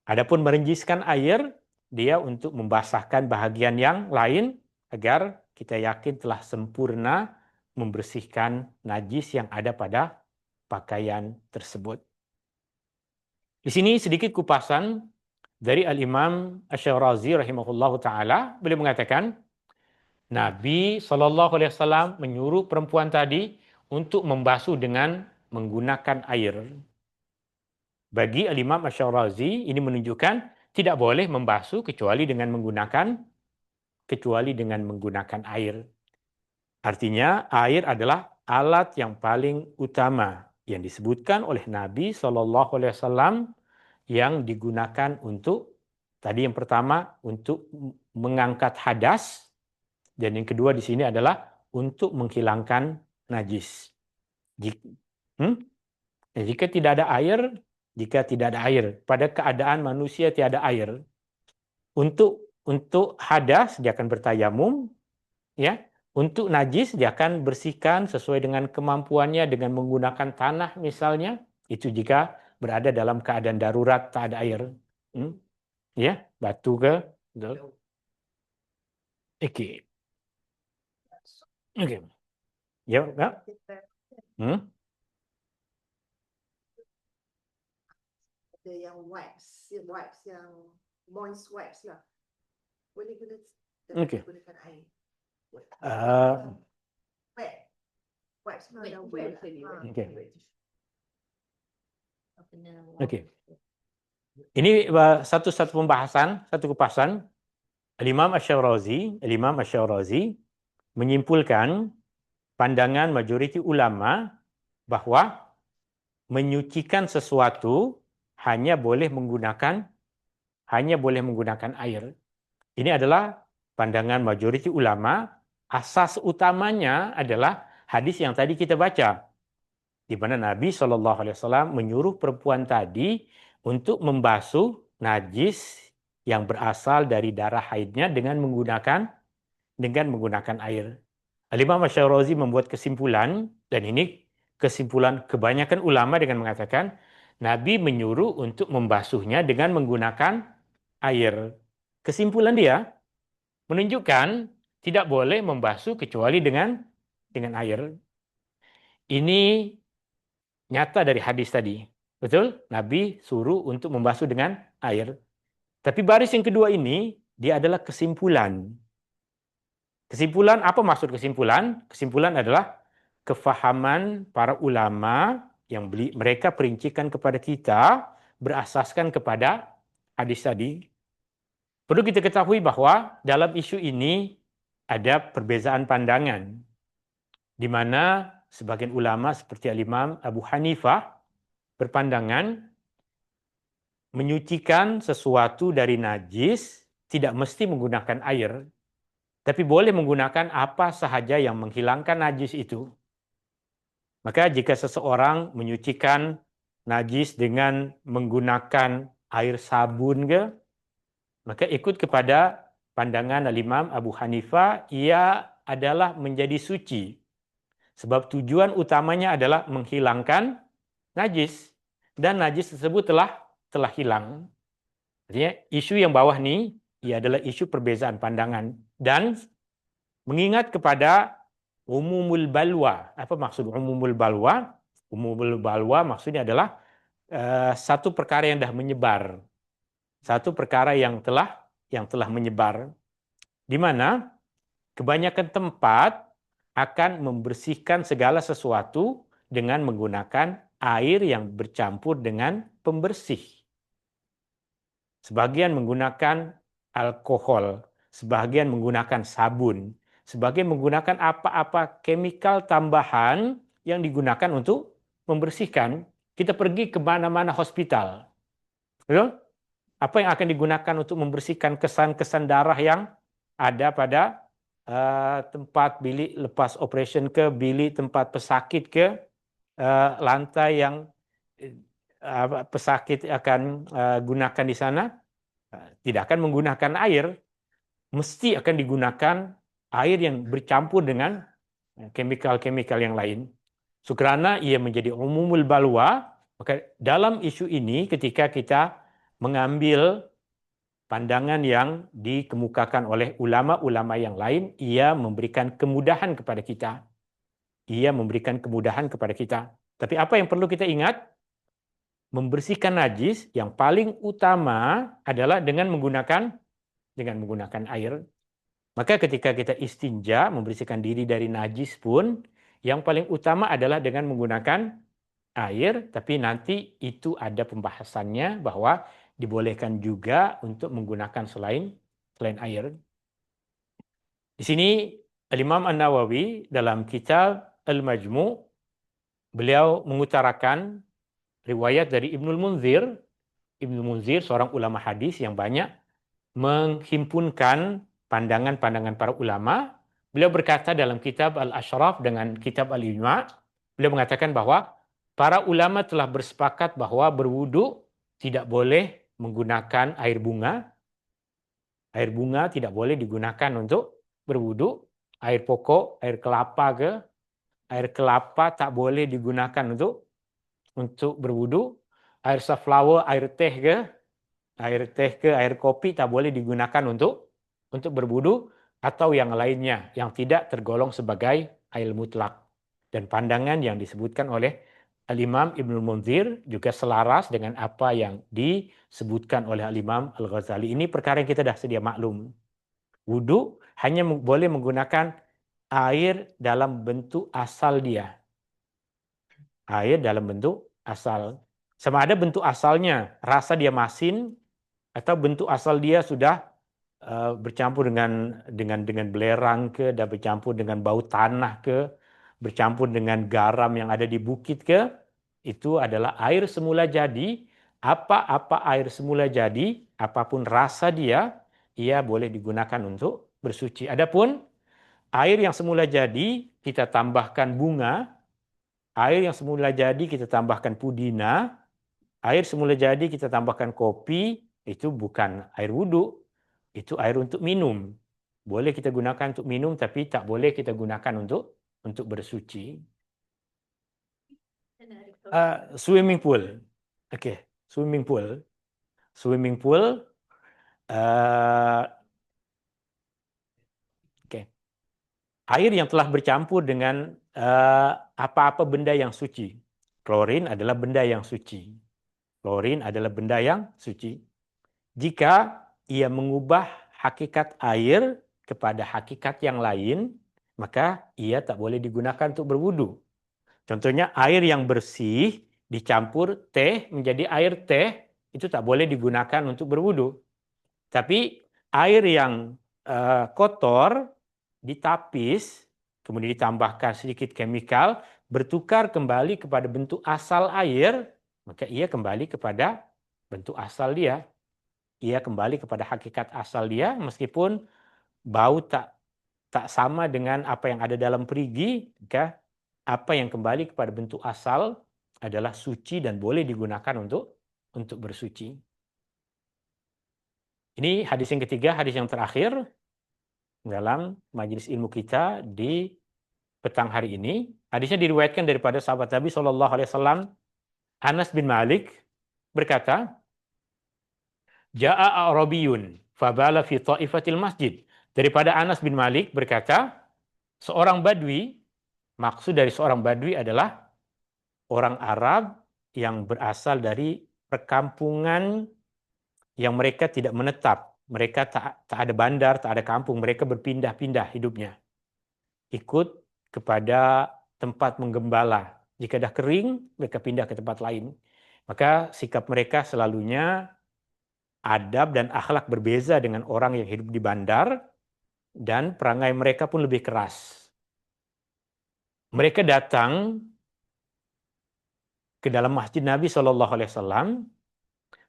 Adapun merenjiskan air, dia untuk membasahkan bahagian yang lain agar kita yakin telah sempurna membersihkan najis yang ada pada pakaian tersebut. Di sini sedikit kupasan dari Al-Imam Asy-Syirazi rahimahullahu taala, beliau mengatakan Nabi SAW menyuruh perempuan tadi untuk membasuh dengan menggunakan air. Bagi Al-Imam Asy-Syirazi ini menunjukkan tidak boleh membasuh kecuali dengan menggunakan air. Artinya air adalah alat yang paling utama yang disebutkan oleh Nabi SAW yang digunakan untuk, tadi yang pertama untuk mengangkat hadas, dan yang kedua di sini adalah untuk menghilangkan najis. Jika tidak ada air, pada keadaan manusia tiada air, untuk hadas dia akan bertayamum, ya. Untuk najis dia akan bersihkan sesuai dengan kemampuannya dengan menggunakan tanah misalnya, itu jika berada dalam keadaan darurat, tak ada air. Ya, batu ke? Betul. Okey. Okey. Ya, Kak? Hmm? Ada yang wipes yang moist wipes lah. Boleh guna Okey. gunakan air. Wet. Wipes mana ada wet. Okey. Kena Okey. Ini satu pembahasan, satu kupasan. Al-Imam Asy-Syarazi menyimpulkan pandangan majoriti ulama bahawa menyucikan sesuatu hanya boleh menggunakan air. Ini adalah pandangan majoriti ulama. Asas utamanya adalah hadis yang tadi kita baca, di mana Nabi SAW menyuruh perempuan tadi untuk membasuh najis yang berasal dari darah haidnya dengan menggunakan air. Al-Imam Asy-Syarazi membuat kesimpulan, dan ini kesimpulan kebanyakan ulama dengan mengatakan Nabi menyuruh untuk membasuhnya dengan menggunakan air. Kesimpulan dia menunjukkan tidak boleh membasuh kecuali dengan air. Ini nyata dari hadis tadi. Betul? Nabi suruh untuk membasuh dengan air. Tapi baris yang kedua ini, dia adalah kesimpulan. Kesimpulan, apa maksud kesimpulan? Kesimpulan adalah kefahaman para ulama yang mereka perincikan kepada kita berasaskan kepada hadis tadi. Perlu kita ketahui bahawa dalam isu ini ada perbezaan pandangan, di mana sebagian ulama seperti Al-Imam Abu Hanifah berpandangan menyucikan sesuatu dari najis tidak mesti menggunakan air, tapi boleh menggunakan apa sahaja yang menghilangkan najis itu. Maka jika seseorang menyucikan najis dengan menggunakan air sabun ke, maka ikut kepada pandangan Al-Imam Abu Hanifah, ia adalah menjadi suci. Sebab tujuan utamanya adalah menghilangkan najis. Dan najis tersebut telah hilang. Artinya isu yang bawah ni, ia adalah isu perbezaan pandangan. Dan mengingat kepada umumul balwa. Apa maksud umumul balwa? Umumul balwa maksudnya adalah satu perkara yang dah menyebar. Satu perkara yang telah menyebar. Di mana kebanyakan tempat akan membersihkan segala sesuatu dengan menggunakan air yang bercampur dengan pembersih. Sebagian menggunakan alkohol, sebagian menggunakan sabun, sebagian menggunakan apa-apa kemikal tambahan yang digunakan untuk membersihkan. Kita pergi ke mana-mana hospital. Betul? Apa yang akan digunakan untuk membersihkan kesan-kesan darah yang ada pada tempat bilik lepas operation ke, bilik tempat pesakit ke, lantai yang pesakit akan gunakan di sana, tidak akan menggunakan air, mesti akan digunakan air yang bercampur dengan kemikal-kemikal yang lain. So, kerana ia menjadi umumul balwa, maka dalam isu ini ketika kita mengambil pandangan yang dikemukakan oleh ulama-ulama yang lain, ia memberikan kemudahan kepada kita. Tapi apa yang perlu kita ingat? Membersihkan najis yang paling utama adalah dengan menggunakan air. Maka ketika kita istinja, membersihkan diri dari najis pun, yang paling utama adalah dengan menggunakan air, tapi nanti itu ada pembahasannya bahwa dibolehkan juga untuk menggunakan selain air. Di sini Al-Imam An-Nawawi dalam kitab Al-Majmu', beliau mengutarakan riwayat dari Ibnul Munzir. Ibnul Munzir seorang ulama hadis yang banyak menghimpunkan pandangan-pandangan para ulama. Beliau berkata dalam kitab Al-Ashraf dengan kitab Al-Ijma', beliau mengatakan bahawa para ulama telah bersepakat bahawa berwudu tidak boleh menggunakan air bunga. Air bunga tidak boleh digunakan untuk berwudu. Air pokok, air kelapa ke, air kelapa tak boleh digunakan untuk berwudu. air sunflower, air teh ke, air kopi tak boleh digunakan untuk berwudu atau yang lainnya yang tidak tergolong sebagai air mutlak. Dan pandangan yang disebutkan oleh Al-Imam Ibnul Munzir juga selaras dengan apa yang disebutkan oleh Al-Imam Al-Ghazali. Ini perkara yang kita dah sedia maklum. Wudu hanya boleh menggunakan air dalam bentuk asal dia. Air dalam bentuk asal. Sama ada bentuk asalnya, rasa dia masin, atau bentuk asal dia sudah bercampur dengan belerang ke, dan bercampur dengan bau tanah ke, bercampur dengan garam yang ada di bukit ke, itu adalah air semula jadi. Apa-apa air semula jadi, apapun rasa dia, ia boleh digunakan untuk bersuci. Adapun air yang semula jadi, kita tambahkan bunga, air yang semula jadi kita tambahkan pudina, air semula jadi kita tambahkan kopi, itu bukan air wudhu, itu air untuk minum. Boleh kita gunakan untuk minum, tapi tak boleh kita gunakan untuk bersuci. Swimming pool. Okey, swimming pool. Swimming pool. Okey. Air yang telah bercampur dengan apa-apa benda yang suci. Klorin adalah benda yang suci. Klorin adalah benda yang suci. Jika ia mengubah hakikat air kepada hakikat yang lain, maka ia tak boleh digunakan untuk berwudu. Contohnya air yang bersih dicampur teh menjadi air teh, itu tak boleh digunakan untuk berwudu. Tapi air yang kotor ditapis, kemudian ditambahkan sedikit chemical, bertukar kembali kepada bentuk asal air, maka ia kembali kepada bentuk asal dia. Ia kembali kepada hakikat asal dia, meskipun bau tak sama dengan apa yang ada dalam perigi, maka apa yang kembali kepada bentuk asal adalah suci dan boleh digunakan untuk bersuci. Ini hadis yang ketiga, hadis yang terakhir dalam majelis ilmu kita di petang hari ini. Hadisnya diriwayatkan daripada sahabat Nabi SAW, Anas bin Malik berkata, Ja'a A'rabiyun fabala fi ta'ifatil masjid. Daripada Anas bin Malik berkata, seorang badui, maksud dari seorang badui adalah orang Arab yang berasal dari perkampungan yang mereka tidak menetap. Mereka tak ada bandar, tak ada kampung. Mereka berpindah-pindah hidupnya. Ikut kepada tempat menggembala. Jika dah kering, mereka pindah ke tempat lain. Maka sikap mereka selalunya adab dan akhlak berbeza dengan orang yang hidup di bandar, dan perangai mereka pun lebih keras. Mereka datang ke dalam masjid Nabi SAW,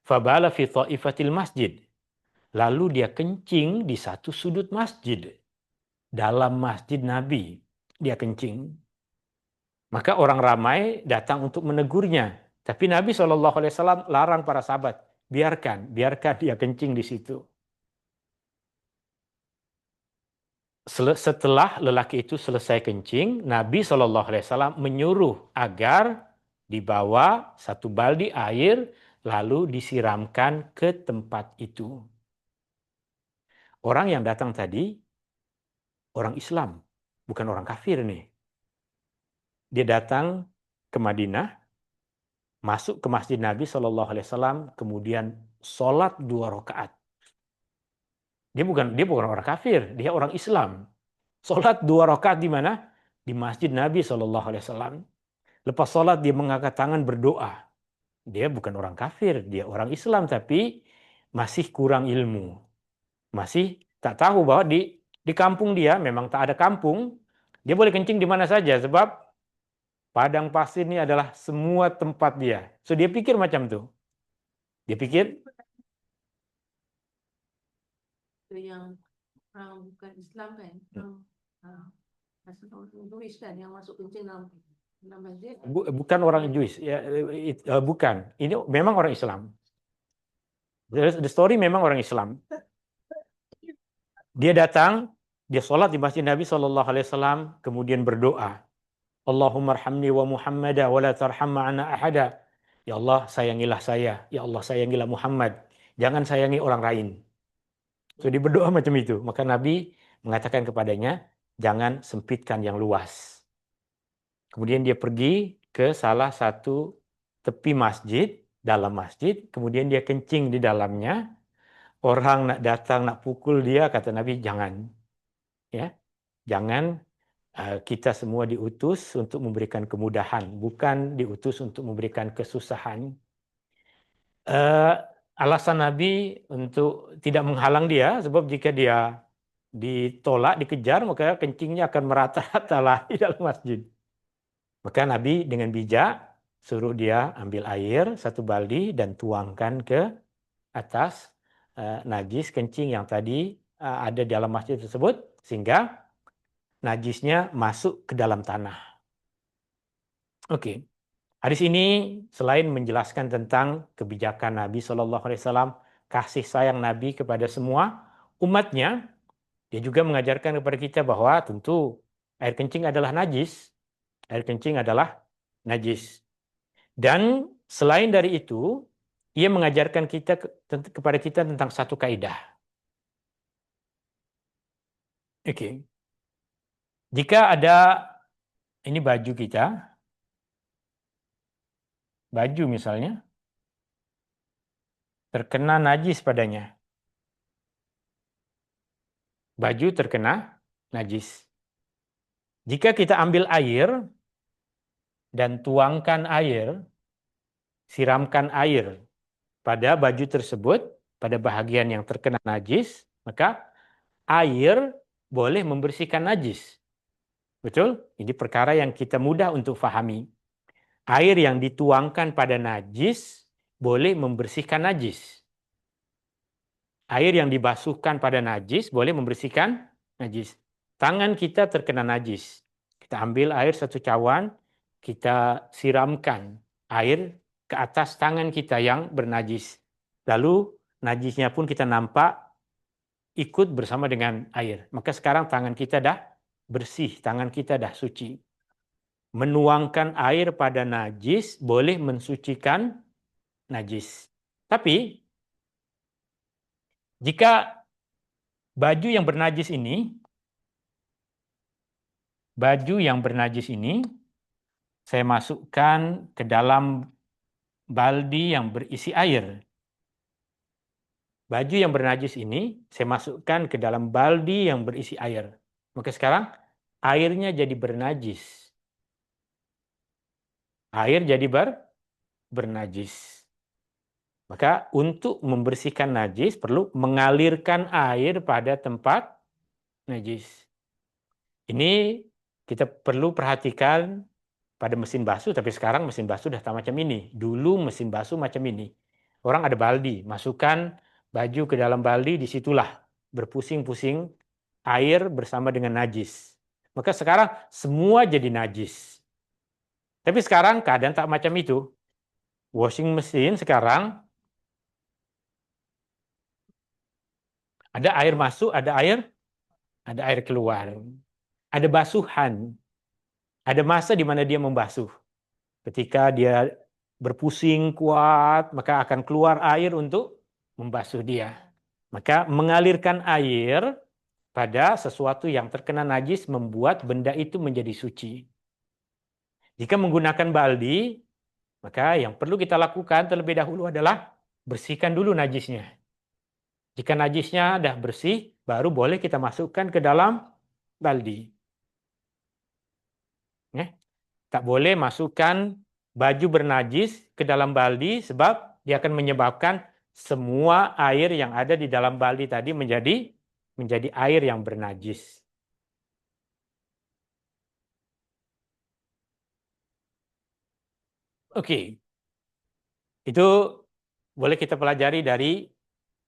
fabala fi ta'ifatil masjid. Lalu dia kencing di satu sudut masjid. Dalam masjid Nabi, dia kencing. Maka orang ramai datang untuk menegurnya. Tapi Nabi SAW larang para sahabat, biarkan dia kencing di situ. Setelah lelaki itu selesai kencing, Nabi SAW menyuruh agar dibawa satu baldi air lalu disiramkan ke tempat itu. Orang yang datang tadi orang Islam, bukan orang kafir nih. Dia datang ke Madinah, masuk ke masjid Nabi SAW, kemudian sholat 2 rakaat. Dia bukan orang kafir, dia orang Islam. Sholat 2 rakaat di mana? Di masjid Nabi SAW. Lepas sholat dia mengangkat tangan berdoa. Dia bukan orang kafir, dia orang Islam, tapi masih kurang ilmu. Masih tak tahu bahwa di kampung dia memang tak ada kampung. Dia boleh kencing di mana saja sebab padang pasir ini adalah semua tempat dia. So dia pikir macam tu. Dia pikir Itu yang orang bukan Islam kan, orang Jewish kan yang masuk kencing dalam masjid. bukan orang Jewish, ya, bukan. Ini memang orang Islam. The story memang orang Islam. Dia datang, dia sholat di masjid Nabi SAW, kemudian berdoa, Allahumma arhamni wa Muhammada wa la tarham ma'ana ahada. Ya Allah, sayangilah saya. Ya Allah, sayangilah Muhammad. Jangan sayangi orang lain. So, dia berdoa macam itu. Maka Nabi mengatakan kepadanya, jangan sempitkan yang luas. Kemudian dia pergi ke salah satu tepi masjid, dalam masjid. Kemudian dia kencing di dalamnya. Orang nak datang, nak pukul dia, kata Nabi, jangan. Ya, jangan. Kita semua diutus untuk memberikan kemudahan, bukan diutus untuk memberikan kesusahan. Alasan Nabi untuk tidak menghalang dia, sebab jika dia ditolak, dikejar, maka kencingnya akan merata-rata lah di dalam masjid. Maka Nabi dengan bijak suruh dia ambil air 1 baldi dan tuangkan ke atas najis kencing yang tadi ada di dalam masjid tersebut, sehingga najisnya masuk ke dalam tanah. Oke. Hadis ini selain menjelaskan tentang kebijakan Nabi SAW, kasih sayang Nabi kepada semua umatnya, dia juga mengajarkan kepada kita bahwa tentu air kencing adalah najis. Air kencing adalah najis. Dan selain dari itu, ia mengajarkan kepada kita tentang satu kaidah. Oke. Jika ada, ini baju kita, baju misalnya, terkena najis padanya. Baju terkena najis. Jika kita ambil air dan tuangkan air, siramkan air pada baju tersebut, pada bahagian yang terkena najis, maka air boleh membersihkan najis. Betul? Ini perkara yang kita mudah untuk fahami. Air yang dituangkan pada najis boleh membersihkan najis. Air yang dibasuhkan pada najis boleh membersihkan najis. Tangan kita terkena najis. Kita ambil air 1 cawan, kita siramkan air ke atas tangan kita yang bernajis. Lalu najisnya pun kita nampak ikut bersama dengan air. Maka sekarang tangan kita dah bersih, tangan kita dah suci. Menuangkan air pada najis boleh mensucikan najis. Tapi jika baju yang bernajis ini saya masukkan ke dalam baldi yang berisi air. Baju yang bernajis ini saya masukkan ke dalam baldi yang berisi air. Maka sekarang airnya jadi bernajis. Air jadi bernajis. Maka untuk membersihkan najis perlu mengalirkan air pada tempat najis. Ini kita perlu perhatikan pada mesin basuh, tapi sekarang mesin basuh sudah tak macam ini. Dulu mesin basuh macam ini. Orang ada baldi, masukkan baju ke dalam baldi, disitulah berpusing-pusing air bersama dengan najis. Maka sekarang semua jadi najis. Tapi sekarang keadaan tak macam itu. Washing machine sekarang ada air masuk, ada air keluar. Ada basuhan. Ada masa di mana dia membasuh. Ketika dia berpusing kuat, maka akan keluar air untuk membasuh dia. Maka mengalirkan air pada sesuatu yang terkena najis membuat benda itu menjadi suci. Jika menggunakan baldi, maka yang perlu kita lakukan terlebih dahulu adalah bersihkan dulu najisnya. Jika najisnya dah bersih, baru boleh kita masukkan ke dalam baldi. Tak boleh masukkan baju bernajis ke dalam baldi sebab dia akan menyebabkan semua air yang ada di dalam baldi tadi menjadi air yang bernajis. Oke. Itu boleh kita pelajari dari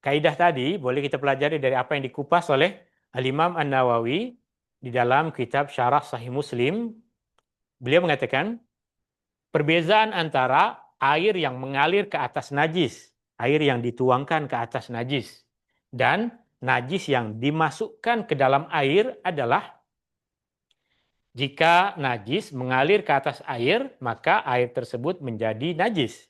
kaidah tadi, boleh kita pelajari dari apa yang dikupas oleh Al-Imam An-Nawawi di dalam kitab Syarah Sahih Muslim. Beliau mengatakan, perbezaan antara air yang mengalir ke atas najis, air yang dituangkan ke atas najis, dan najis yang dimasukkan ke dalam air adalah jika najis mengalir ke atas air, maka air tersebut menjadi najis.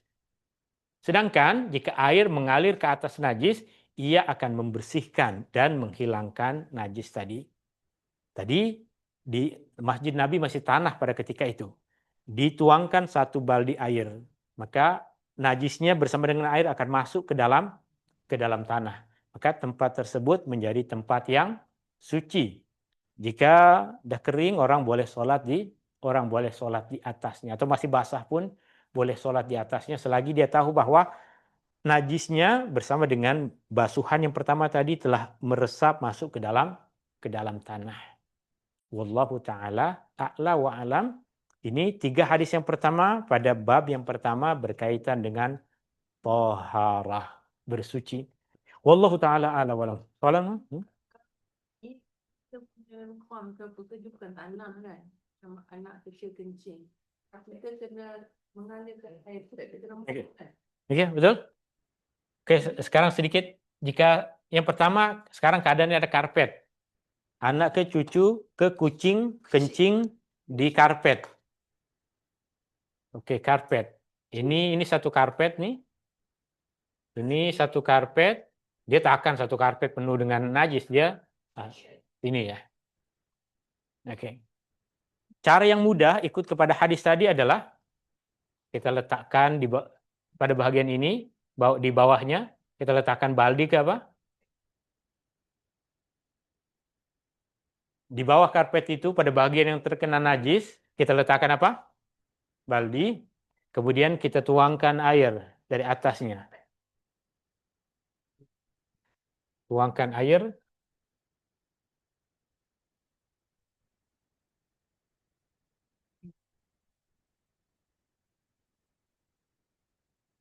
Sedangkan jika air mengalir ke atas najis, ia akan membersihkan dan menghilangkan najis tadi. Tadi di Masjid Nabi masih tanah pada ketika itu. Dituangkan 1 baldi air, maka najisnya bersama dengan air akan masuk ke dalam tanah. Maka tempat tersebut menjadi tempat yang suci. Jika dah kering, orang boleh sholat di atasnya, atau masih basah pun boleh sholat di atasnya selagi dia tahu bahwa najisnya bersama dengan basuhan yang pertama tadi telah meresap masuk ke dalam tanah. Wallahu taala a'la wa alam. Ini 3 hadis yang pertama pada bab yang pertama berkaitan dengan taharah, bersuci. Wallahu taala a'la wa alam. Soalan? Kita punya farm ke apa ke dia bukan tanam kan, sama anak kecil kencing. Kita kena mengalirkan air, kita kena Okey. kan. Okey, betul? Oke, sekarang sedikit. Jika yang pertama, sekarang keadaannya ada karpet. Anak ke cucu ke kucing kencing di karpet. Oke, karpet. Ini satu karpet nih. Ini satu karpet. Dia tak akan satu karpet penuh dengan najis. Dia ini ya. Oke. Cara yang mudah ikut kepada hadis tadi adalah kita letakkan pada bagian ini, di bawahnya kita letakkan baldi ke apa? Di bawah karpet itu pada bagian yang terkena najis, kita letakkan apa? Baldi. Kemudian kita tuangkan air dari atasnya. Tuangkan air.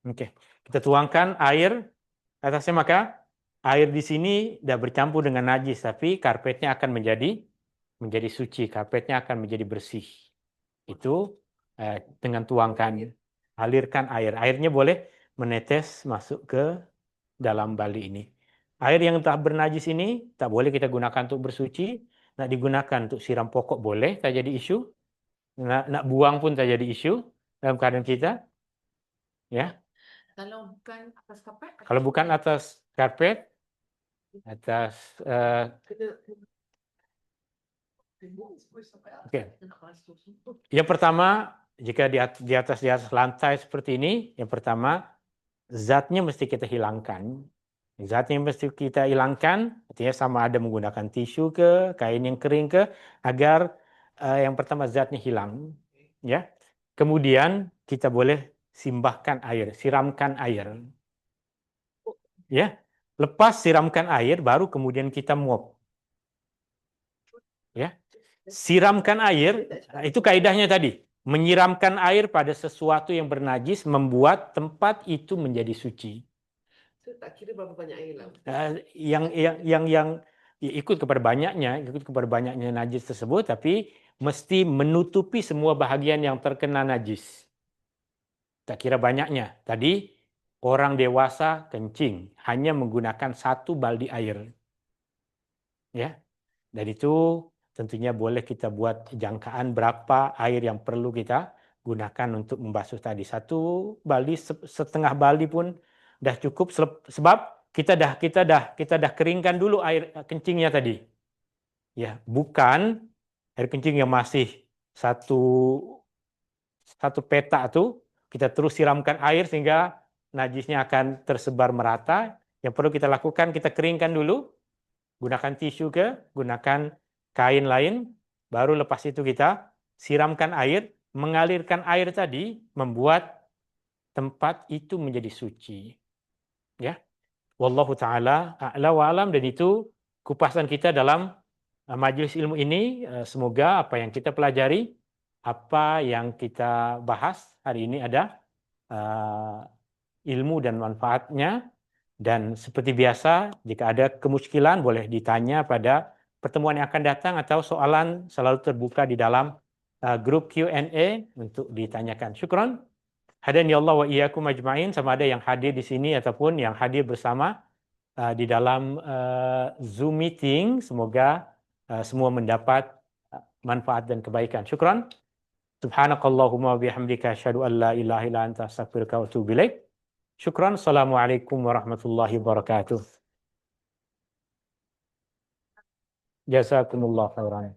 Oke. Kita tuangkan air atasnya, maka air di sini tidak bercampur dengan najis, tapi karpetnya akan menjadi suci, karpetnya akan menjadi bersih. Itu dengan tuangkan, alirkan air. Airnya boleh menetes masuk ke dalam baldi ini. Air yang telah bernajis ini tak boleh kita gunakan untuk bersuci, nak digunakan untuk siram pokok boleh, tak jadi isu. Nak buang pun tak jadi isu dalam keadaan kita. Ya. Kalau bukan atas kapet, Kalau bukan atas karpet, atas Oke. Yang pertama, jika di atas lantai seperti ini, yang pertama zatnya mesti kita hilangkan. Zatnya mesti kita hilangkan, artinya sama ada menggunakan tisu ke, kain yang kering ke, agar yang pertama zatnya hilang. Ya. Kemudian kita boleh siramkan air. Ya. Lepas siramkan air, baru kemudian kita mop. Ya. Siramkan air, itu kaidahnya tadi. Menyiramkan air pada sesuatu yang bernajis membuat tempat itu menjadi suci. Tak kira berapa banyak air lah. Yang ikut kepada banyaknya najis tersebut, tapi mesti menutupi semua bahagian yang terkena najis. Tak kira banyaknya. Tadi orang dewasa kencing hanya menggunakan 1 baldi air. Ya. Dan itu tentunya boleh kita buat jangkaan berapa air yang perlu kita gunakan untuk membasuh tadi. 1 baldi, setengah baldi pun dah cukup, sebab kita dah keringkan dulu air kencingnya tadi. Ya, bukan air kencing yang masih satu petak tu kita terus siramkan air sehingga najisnya akan tersebar merata. Yang perlu kita lakukan, kita keringkan dulu, gunakan tisu gunakan kain lain, baru lepas itu kita siramkan air, mengalirkan air tadi, membuat tempat itu menjadi suci. Ya. Wallahu taala a'la wa alam, dan itu kupasan kita dalam majelis ilmu ini. Semoga apa yang kita pelajari, apa yang kita bahas hari ini ada ilmu dan manfaatnya. Dan seperti biasa, jika ada kemuskilan boleh ditanya pada pertemuan yang akan datang, atau soalan selalu terbuka di dalam grup Q&A untuk ditanyakan. Syukran. Hadani Allah wa iyyakum ajma'in, sama ada yang hadir di sini ataupun yang hadir bersama di dalam Zoom meeting. Semoga semua mendapat manfaat dan kebaikan. Syukran. Subhanakallahumma wa bihamdika asyhadu an la ilaha illa anta astaghfiruka wa atubu ilaik. Syukran. Assalamualaikum warahmatullahi wabarakatuh. Jazakumullah khairan.